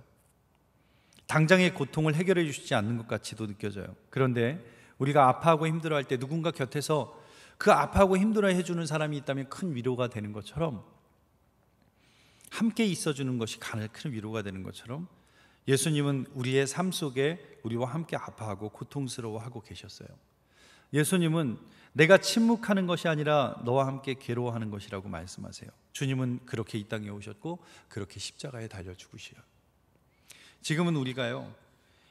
당장의 고통을 해결해 주시지 않는 것 같이도 느껴져요. 그런데 우리가 아파하고 힘들어할 때 누군가 곁에서 그 아파하고 힘들어해 주는 사람이 있다면 큰 위로가 되는 것처럼, 함께 있어주는 것이 가장 큰 위로가 되는 것처럼, 예수님은 우리의 삶 속에 우리와 함께 아파하고 고통스러워하고 계셨어요. 예수님은 내가 침묵하는 것이 아니라 너와 함께 괴로워하는 것이라고 말씀하세요. 주님은 그렇게 이 땅에 오셨고 그렇게 십자가에 달려 죽으시요. 지금은 우리가요,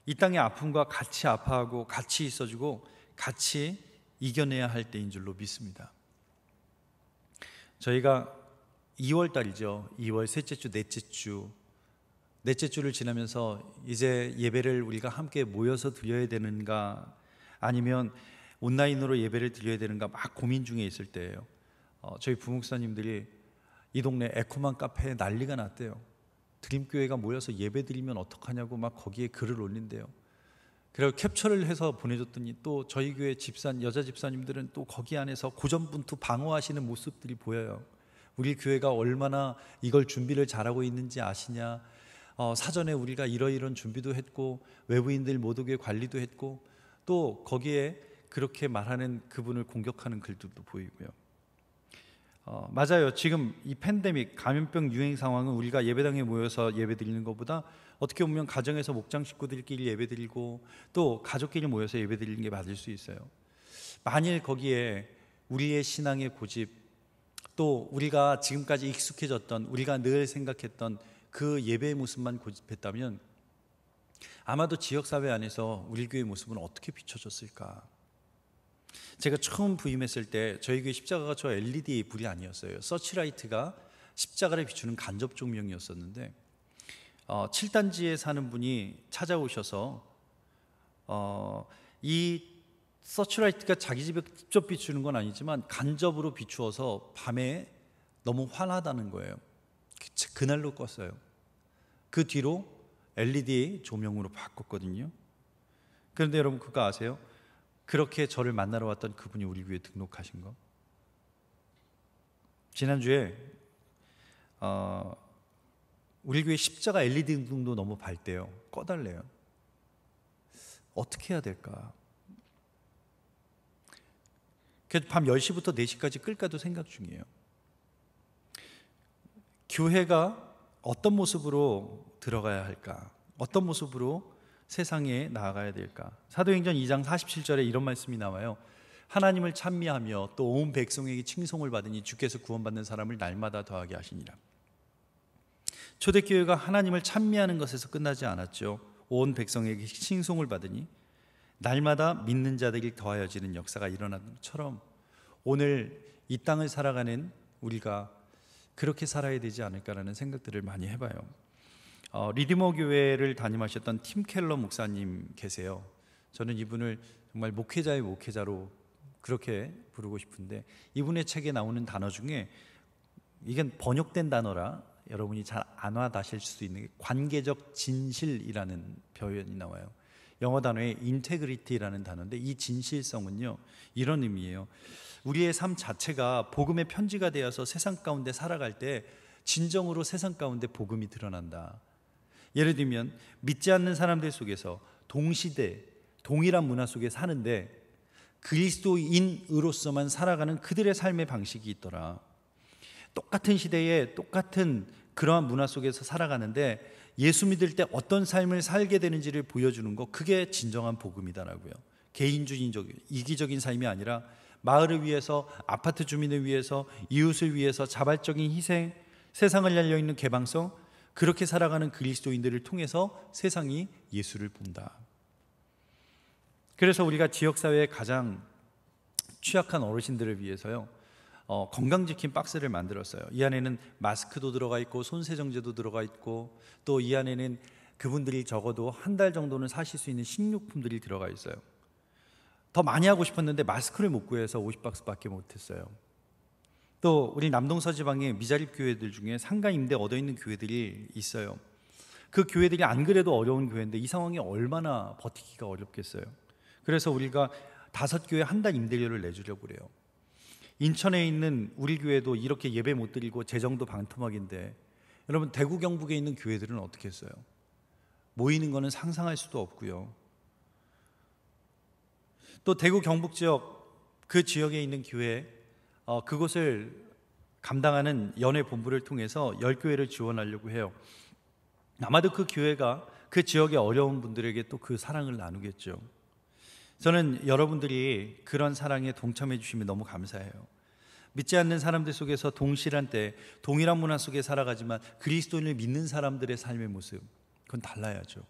이 땅의 아픔과 같이 아파하고 같이 있어주고 같이 이겨내야 할 때인 줄로 믿습니다. 저희가 2월 달이죠. 2월 셋째 주, 넷째 주를 지나면서 이제 예배를 우리가 함께 모여서 드려야 되는가, 아니면 온라인으로 예배를 드려야 되는가 막 고민 중에 있을 때예요. 저희 부목사님들이 이 동네 에코만 카페에 난리가 났대요. 드림교회가 모여서 예배 드리면 어떡하냐고 막 거기에 글을 올린대요. 그리고 캡처를 해서 보내줬더니 또 저희 교회 여자 집사님들은 또 거기 안에서 고전분투 방어하시는 모습들이 보여요. 우리 교회가 얼마나 이걸 준비를 잘하고 있는지 아시냐, 사전에 우리가 이러이런 준비도 했고 외부인들 못 오게 관리도 했고, 또 거기에 그렇게 말하는 그분을 공격하는 글들도 보이고요. 맞아요. 지금 이 팬데믹 감염병 유행 상황은 우리가 예배당에 모여서 예배 드리는 것보다 어떻게 보면 가정에서 목장 식구들끼리 예배 드리고 또 가족끼리 모여서 예배 드리는 게 맞을 수 있어요. 만일 거기에 우리의 신앙의 고집, 또 우리가 지금까지 익숙해졌던, 우리가 늘 생각했던 그 예배의 모습만 고집했다면 아마도 지역사회 안에서 우리 교회의 모습은 어떻게 비춰졌을까. 제가 처음 부임했을 때 저희 교회 십자가가 저 LED 불이 아니었어요. 서치라이트가 십자가를 비추는 간접 조명이었었는데 7단지에 사는 분이 찾아오셔서 이 서치라이트가 자기 집에 직접 비추는 건 아니지만 간접으로 비추어서 밤에 너무 환하다는 거예요. 그날로 껐어요. 그 뒤로 LED 조명으로 바꿨거든요. 그런데 여러분 그거 아세요? 그렇게 저를 만나러 왔던 그분이 우리 교회에 등록하신 거. 지난주에 우리 교회 십자가 LED 등도 너무 밝대요. 꺼달래요. 어떻게 해야 될까? 그래서 밤 10시부터 4시까지 끌까도 생각 중이에요. 교회가 어떤 모습으로 들어가야 할까? 어떤 모습으로 세상에 나아가야 될까? 사도행전 2장 47절에 이런 말씀이 나와요. 하나님을 찬미하며 또 온 백성에게 칭송을 받으니 주께서 구원받는 사람을 날마다 더하게 하시니라. 초대교회가 하나님을 찬미하는 것에서 끝나지 않았죠. 온 백성에게 칭송을 받으니 날마다 믿는 자들이 더하여지는 역사가 일어나는 것처럼 오늘 이 땅을 살아가는 우리가 그렇게 살아야 되지 않을까라는 생각들을 많이 해봐요. 리디머 교회를 담임하셨던 팀 켈러 목사님 계세요. 저는 이분을 정말 목회자의 목회자로 그렇게 부르고 싶은데 이분의 책에 나오는 단어 중에 이건 번역된 단어라 여러분이 잘 안 와닿으실 수 있는 게 관계적 진실이라는 표현이 나와요. 영어 단어에 인테그리티라는 단어인데 이 진실성은요 이런 의미예요. 우리의 삶 자체가 복음의 편지가 되어서 세상 가운데 살아갈 때 진정으로 세상 가운데 복음이 드러난다. 예를 들면 믿지 않는 사람들 속에서 동시대 동일한 문화 속에 사는데 그리스도인으로서만 살아가는 그들의 삶의 방식이 있더라. 똑같은 시대에 똑같은 그러한 문화 속에서 살아가는데 예수 믿을 때 어떤 삶을 살게 되는지를 보여주는 거, 그게 진정한 복음이다라고요. 개인주의적 이기적인 삶이 아니라 마을을 위해서, 아파트 주민을 위해서, 이웃을 위해서 자발적인 희생, 세상을 열려있는 개방성, 그렇게 살아가는 그리스도인들을 통해서 세상이 예수를 본다. 그래서 우리가 지역사회의 가장 취약한 어르신들을 위해서요 건강지킴 박스를 만들었어요. 이 안에는 마스크도 들어가 있고 손세정제도 들어가 있고 또 이 안에는 그분들이 적어도 한 달 정도는 사실 수 있는 식료품들이 들어가 있어요. 더 많이 하고 싶었는데 마스크를 못 구해서 50박스밖에 못했어요. 또 우리 남동서 지방의 미자립 교회들 중에 상가 임대 얻어있는 교회들이 있어요. 그 교회들이 안 그래도 어려운 교회인데 이 상황이 얼마나 버티기가 어렵겠어요. 그래서 우리가 5교회 한 달 임대료를 내주려고 그래요. 인천에 있는 우리 교회도 이렇게 예배 못 드리고 재정도 방토막인데 여러분 대구 경북에 있는 교회들은 어떻게 했어요? 모이는 거는 상상할 수도 없고요. 또 대구 경북 지역 그 지역에 있는 교회 그곳을 감당하는 연회 본부를 통해서 10교회를 지원하려고 해요. 아마도 그 교회가 그 지역의 어려운 분들에게 또 그 사랑을 나누겠죠. 저는 여러분들이 그런 사랑에 동참해 주시면 너무 감사해요. 믿지 않는 사람들 속에서 동일한 때 동일한 문화 속에 살아가지만 그리스도인을 믿는 사람들의 삶의 모습, 그건 달라야죠.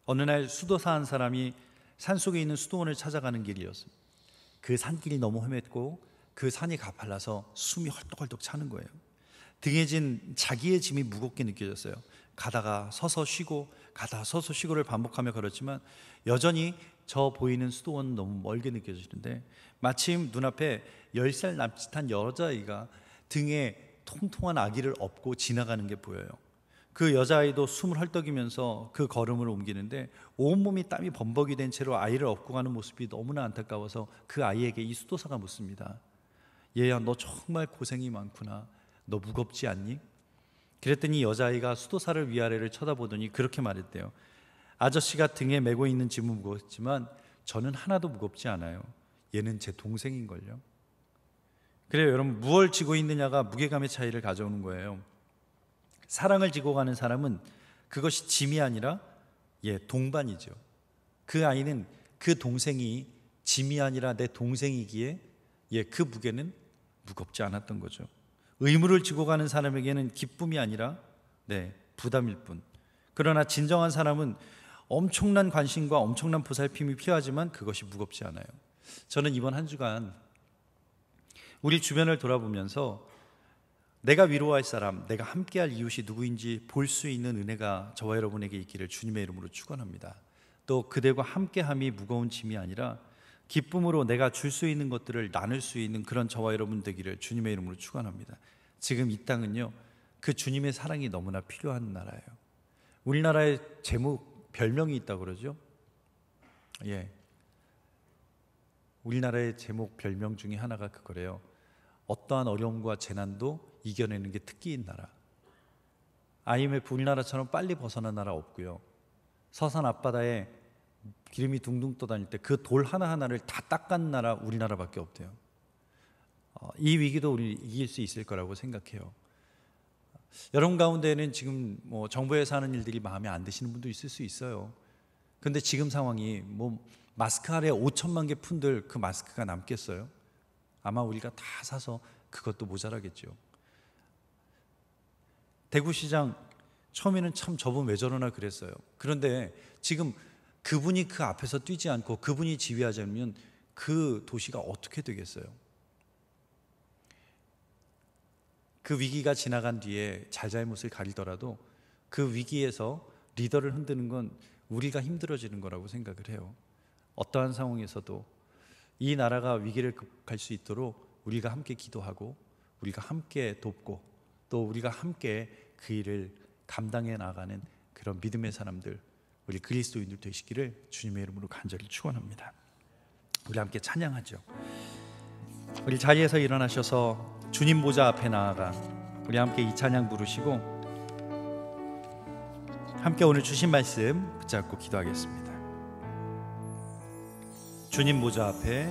어느 날 수도사 한 사람이 산속에 있는 수도원을 찾아가는 길이었습니다. 그 산길이 너무 험했고 그 산이 가팔라서 숨이 헐떡헐떡 차는 거예요. 등에 진 자기의 짐이 무겁게 느껴졌어요. 가다가 서서 쉬고 가다가 서서 쉬고를 반복하며 걸었지만 여전히 저 보이는 수도원은 너무 멀게 느껴지는데 마침 눈앞에 10살 남짓한 여자아이가 등에 통통한 아기를 업고 지나가는 게 보여요. 그 여자아이도 숨을 헐떡이면서 그 걸음을 옮기는데 온몸이 땀이 범벅이 된 채로 아이를 업고 가는 모습이 너무나 안타까워서 그 아이에게 이 수도사가 묻습니다. 얘야, 너 정말 고생이 많구나. 너 무겁지 않니? 그랬더니 여자아이가 수도사를 위아래를 쳐다보더니 그렇게 말했대요. 아저씨가 등에 메고 있는 짐은 무겁지만 저는 하나도 무겁지 않아요. 얘는 제 동생인걸요. 그래요, 여러분, 무엇을 지고 있느냐가 무게감의 차이를 가져오는 거예요. 사랑을 지고 가는 사람은 그것이 짐이 아니라 동반이죠. 그 아이는 그 동생이 짐이 아니라 내 동생이기에 그 무게는 무겁지 않았던 거죠. 의무를 지고 가는 사람에게는 기쁨이 아니라 부담일 뿐. 그러나 진정한 사람은 엄청난 관심과 엄청난 보살핌이 필요하지만 그것이 무겁지 않아요. 저는 이번 한 주간 우리 주변을 돌아보면서 내가 위로할 사람, 내가 함께할 이웃이 누구인지 볼 수 있는 은혜가 저와 여러분에게 있기를 주님의 이름으로 축원합니다. 또 그들과 함께함이 무거운 짐이 아니라 기쁨으로 내가 줄 수 있는 것들을 나눌 수 있는 그런 저와 여러분 되기를 주님의 이름으로 축원합니다. 지금 이 땅은요, 그 주님의 사랑이 너무나 필요한 나라예요. 우리나라의 제목, 별명이 있다고 그러죠. 예, 우리나라의 제목, 별명 중에 하나가 그거래요. 어떠한 어려움과 재난도 이겨내는 게 특기인 나라. IMF 우리나라처럼 빨리 벗어난 나라 없고요. 서산 앞바다에 기름이 둥둥 떠다닐 때 그 돌 하나하나를 다 닦은 나라 우리나라밖에 없대요. 이 위기도 우리 이길 수 있을 거라고 생각해요. 여러분 가운데는 지금 정부에서 하는 일들이 마음에 안 드시는 분도 있을 수 있어요. 근데 지금 상황이 마스크 아래 5천만 개 푼들 그 마스크가 남겠어요? 아마 우리가 다 사서 그것도 모자라겠죠. 대구시장 처음에는 참 저분 왜 저러나 그랬어요. 그런데 지금 그분이 그 앞에서 뛰지 않고 그분이 지휘하지 않으면 그 도시가 어떻게 되겠어요? 그 위기가 지나간 뒤에 잘잘못을 가리더라도 그 위기에서 리더를 흔드는 건 우리가 힘들어지는 거라고 생각을 해요. 어떠한 상황에서도 이 나라가 위기를 극복할 수 있도록 우리가 함께 기도하고 우리가 함께 돕고 또 우리가 함께 그 일을 감당해 나가는 그런 믿음의 사람들, 우리 그리스도인들 되시기를 주님의 이름으로 간절히 축원합니다. 우리 함께 찬양하죠. 우리 자리에서 일어나셔서 주님 보좌 앞에 나아가 우리 함께 이 찬양 부르시고 함께 오늘 주신 말씀 붙잡고 기도하겠습니다. 주님 보좌 앞에,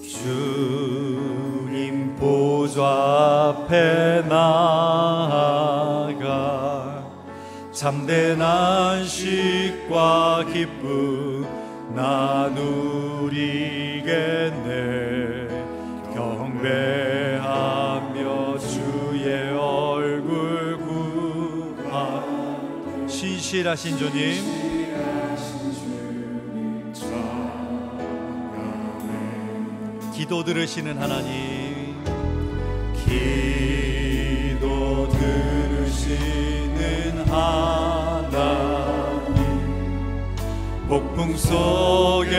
주님 보좌 앞에 나아가 참된 안식과 기쁨 나누리겠네. 경배하며 주의 얼굴 구하. 신실하신 주님, 기도 들으시는 하나님, 기도 들으시는 하나님, 폭풍 속에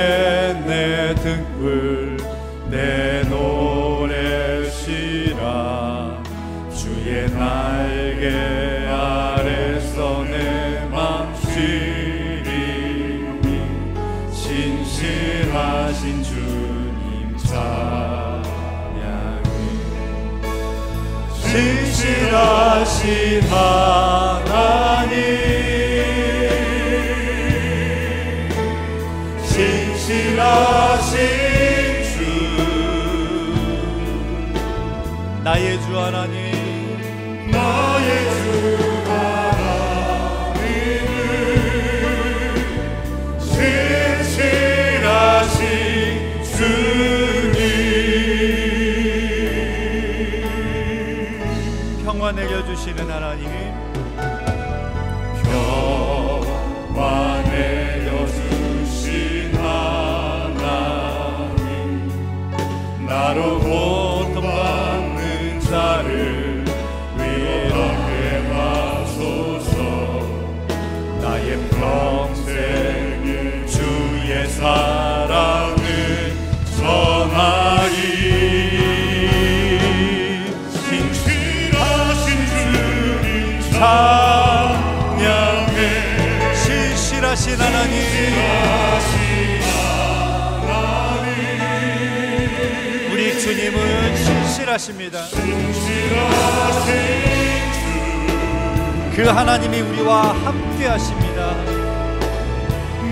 내 등불 내놓으시라. 주의 날개 아래서 내 맘 쉬리니. 신실하신 주님 찬양해. 신실하신 하나님, 신실하신 주, 나의 주 하나님, 나의 주 하나님은 신실하신 주님. 평화 내려주시는 하나님, 평화 내려주신 하나님, 나로 고통받는 자를 위로해 하소서. 나의 평생을 주의 사랑을 전하리. 신실하신 주님 찬양해. 신실하신 하나님, 우리 주님은 신실하십니다. 그 하나님이 우리와 함께 하십니다.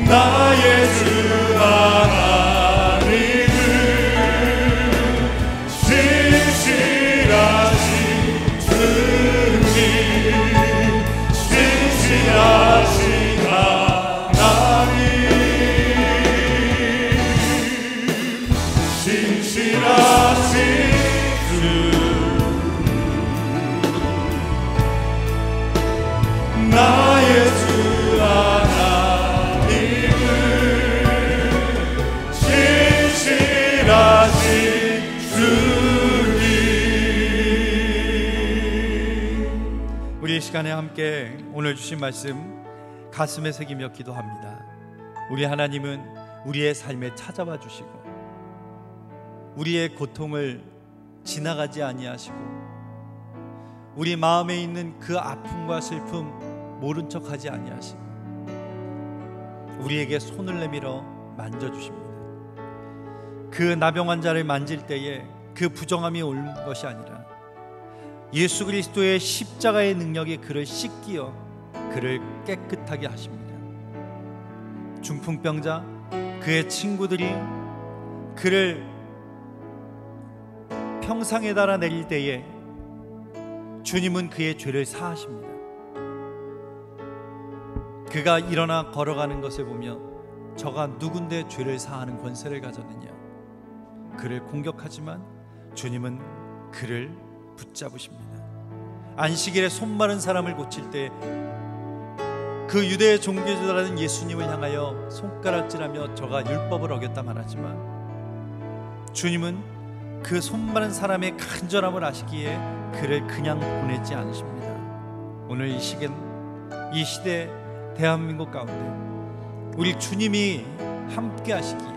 나의 주 하나님은 신실하신 주님, 신실하신 하나님, 신실하신 주, 나의 주 하나님은 신실하신 주님. 우리 이 시간에 함께 오늘 주신 말씀 가슴에 새기며 기도합니다. 우리 하나님은 우리의 삶에 찾아와 주시고 우리의 고통을 지나가지 아니하시고 우리 마음에 있는 그 아픔과 슬픔 모른 척하지 아니하시고 우리에게 손을 내밀어 만져주십니다. 그 나병 환자를 만질 때에 그 부정함이 온 것이 아니라 예수 그리스도의 십자가의 능력이 그를 씻기어 그를 깨끗하게 하십니다. 중풍병자 그의 친구들이 그를 평상에 달아 내릴 때에 주님은 그의 죄를 사하십니다. 그가 일어나 걸어가는 것을 보며 저가 누군데 죄를 사하는 권세를 가졌느냐. 그를 공격하지만 주님은 그를 붙잡으십니다. 안식일에 손 마른 사람을 고칠 때 그 유대의 종교주라는 예수님을 향하여 손가락질하며 저가 율법을 어겼다 말하지만 주님은 그 손 마른 사람의 간절함을 아시기에 그를 그냥 보내지 않으십니다. 오늘 이 시대 대한민국 가운데 우리 주님이 함께 하시기에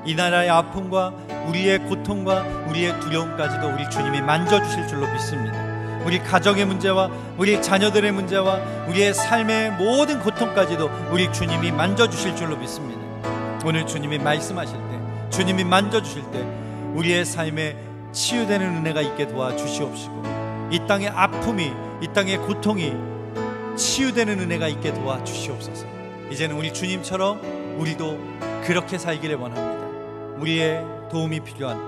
이 나라의 아픔과 우리의 고통과 우리의 두려움까지도 우리 주님이 만져주실 줄로 믿습니다. 우리 가정의 문제와 우리 자녀들의 문제와 우리의 삶의 모든 고통까지도 우리 주님이 만져주실 줄로 믿습니다. 오늘 주님이 말씀하실 때, 주님이 만져주실 때 우리의 삶에 치유되는 은혜가 있게 도와주시옵시고 이 땅의 아픔이, 이 땅의 고통이 치유되는 은혜가 있게 도와주시옵소서. 이제는 우리 주님처럼 우리도 그렇게 살기를 원합니다. 우리의 도움이 필요한,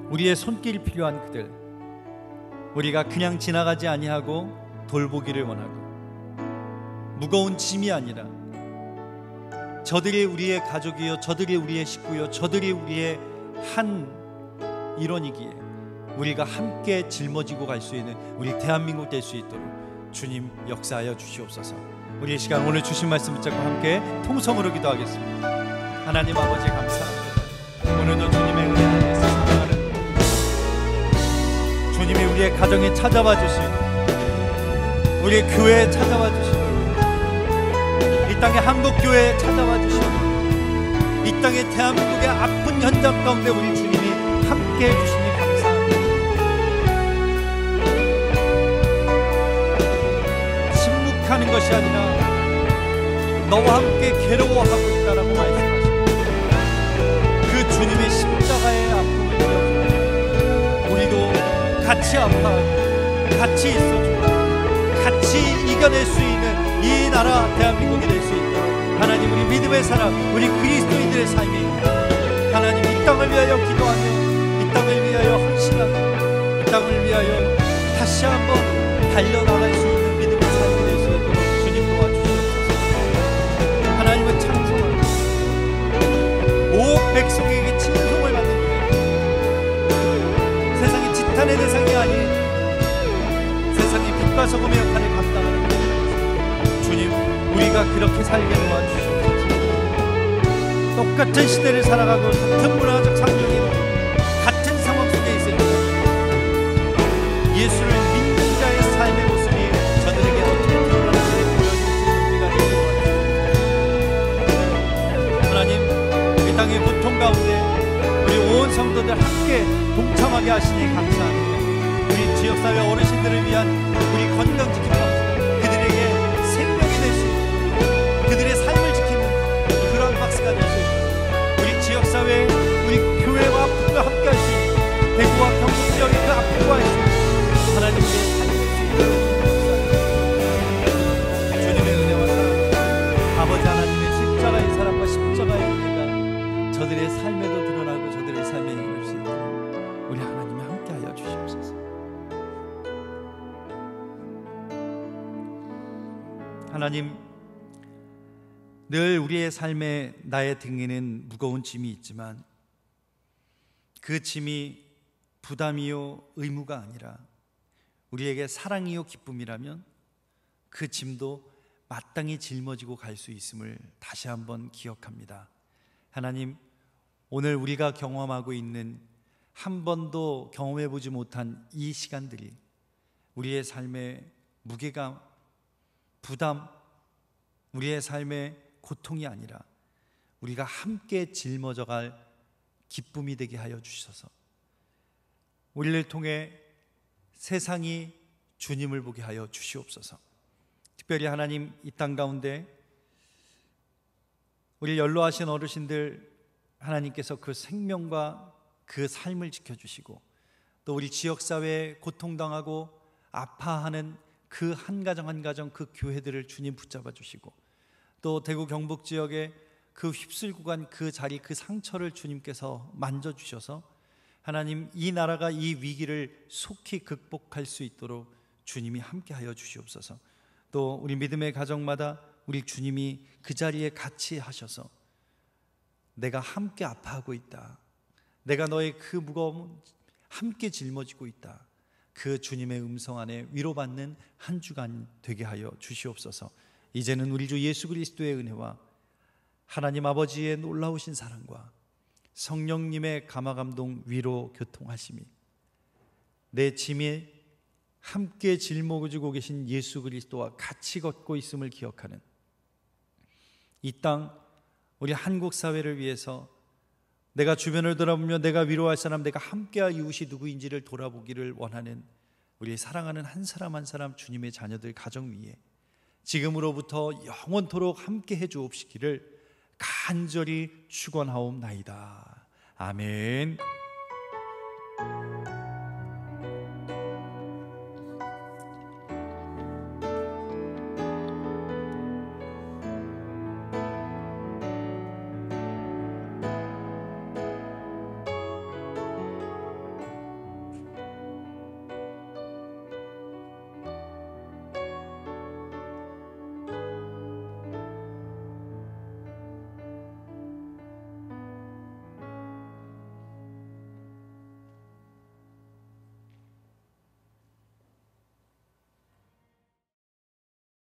우리의 손길이 필요한 그들, 우리가 그냥 지나가지 아니하고 돌보기를 원하고 무거운 짐이 아니라 저들이 우리의 가족이요, 저들이 우리의 식구요, 저들이 우리의 한 일원이기에 우리가 함께 짊어지고 갈 수 있는 우리 대한민국 될 수 있도록 주님 역사하여 주시옵소서. 우리 이 시간 오늘 주신 말씀 붙잡고 함께 통성으로 기도하겠습니다. 하나님 아버지 감사합니다. 오늘도 주님의 은혜 안에서 살아가는 주님이 우리의 가정에 찾아와 주시고 우리 교회에 찾아와 주시고 이 땅의 한국교회에 찾아와 주시고 이 땅의 대한민국의 아픈 현장 가운데 우리 주님이 함께 해주시니 감사합니다. 침묵하는 것이 아니라 너와 함께 괴로워하고 있다라고 말씀하십니다. 그 주님의 십자가의 아픔을 기억하고 우리도 같이 아파하고 같이 있어주고 같이 이겨낼 수 있는 이 나라 대한민국이 될 수 있도록 하나님 우리 믿음의 사람, 우리 그리스도인들의 삶이 하나님 이 땅을 위하여 기도하며 이 땅을 위하여 헌신하고 이 땅을 위하여 다시 한번 달려나갈 수 있는 믿음의 삶이 될 수 있도록 주님 도와주시옵소서. 하나님은 창성하고 온 백성에게 칭송을 받는 세상의 지탄의 대상이 아닌 세상의 빛과 소금의 역할을 감당하는 주님, 우리가 그렇게 살게 도와주시옵소서. 똑같은 시대를 살아가고 같은 문화적 상황이 같은 상황 속에 있으니까 예수를 믿는 자의 삶의 모습이 저들에게 어떻게 드러나는지 보여줄 수 있는 우리가 되게 도와주시옵소서. 하나님, 이 땅의 고통 가운데 우리 온 성도들 함께 동참하게 하시니 감사합니다. 우리 지역사회 어르신들을 위한 우리 건강지킴 방송, 그들에게 생명이 될 수 있고 그들의 삶을 지키는 그런 박스가 될 수 있고 우리 지역사회, 우리 교회와 아픔과 함께 할 수 있고 대구와 경북 지역의 그 아픔과 할 수 있고 하나님의 삶을 지키도록 주님의 은혜와 사랑, 아버지 하나님의 십자가의 사랑과 십자가의 은혜가 저들의 삶에도 드러나고 저들의 삶에 이룰 수 있도록 우리 하나님이 함께하여 주시옵소서. 하나님, 늘 우리의 삶에 나의 등에는 무거운 짐이 있지만 그 짐이 부담이요 의무가 아니라 우리에게 사랑이요 기쁨이라면 그 짐도 마땅히 짊어지고 갈 수 있음을 다시 한번 기억합니다. 하나님, 오늘 우리가 경험하고 있는 한 번도 경험해보지 못한 이 시간들이 우리의 삶의 무게감, 부담, 우리의 삶의 고통이 아니라 우리가 함께 짊어져갈 기쁨이 되게 하여 주셔서 우리를 통해 세상이 주님을 보게 하여 주시옵소서. 특별히 하나님, 이 땅 가운데 우리 연로하신 어르신들, 하나님께서 그 생명과 그 삶을 지켜주시고, 또 우리 지역사회에 고통당하고 아파하는 그 한 가정 한 가정 그 교회들을 주님 붙잡아 주시고, 또 대구 경북 지역에 그 휩쓸고 간 그 자리, 그 상처를 주님께서 만져주셔서 하나님, 이 나라가 이 위기를 속히 극복할 수 있도록 주님이 함께하여 주시옵소서. 또 우리 믿음의 가정마다 우리 주님이 그 자리에 같이 하셔서 내가 함께 아파하고 있다, 내가 너의 그 무거움은 함께 짊어지고 있다, 그 주님의 음성 안에 위로받는 한 주간 되게 하여 주시옵소서. 이제는 우리 주 예수 그리스도의 은혜와 하나님 아버지의 놀라우신 사랑과 성령님의 감화감동, 위로, 교통하심이 내 짐이 함께 짊어지고 계신 예수 그리스도와 같이 걷고 있음을 기억하는 이 땅, 우리 한국 사회를 위해서 내가 주변을 돌아보며 내가 위로할 사람, 내가 함께할 이웃이 누구인지를 돌아보기를 원하는 우리 사랑하는 한 사람 한 사람 주님의 자녀들 가정 위에 지금으로부터 영원토록 함께 해 주옵시기를 간절히 축원하옵나이다. 아멘.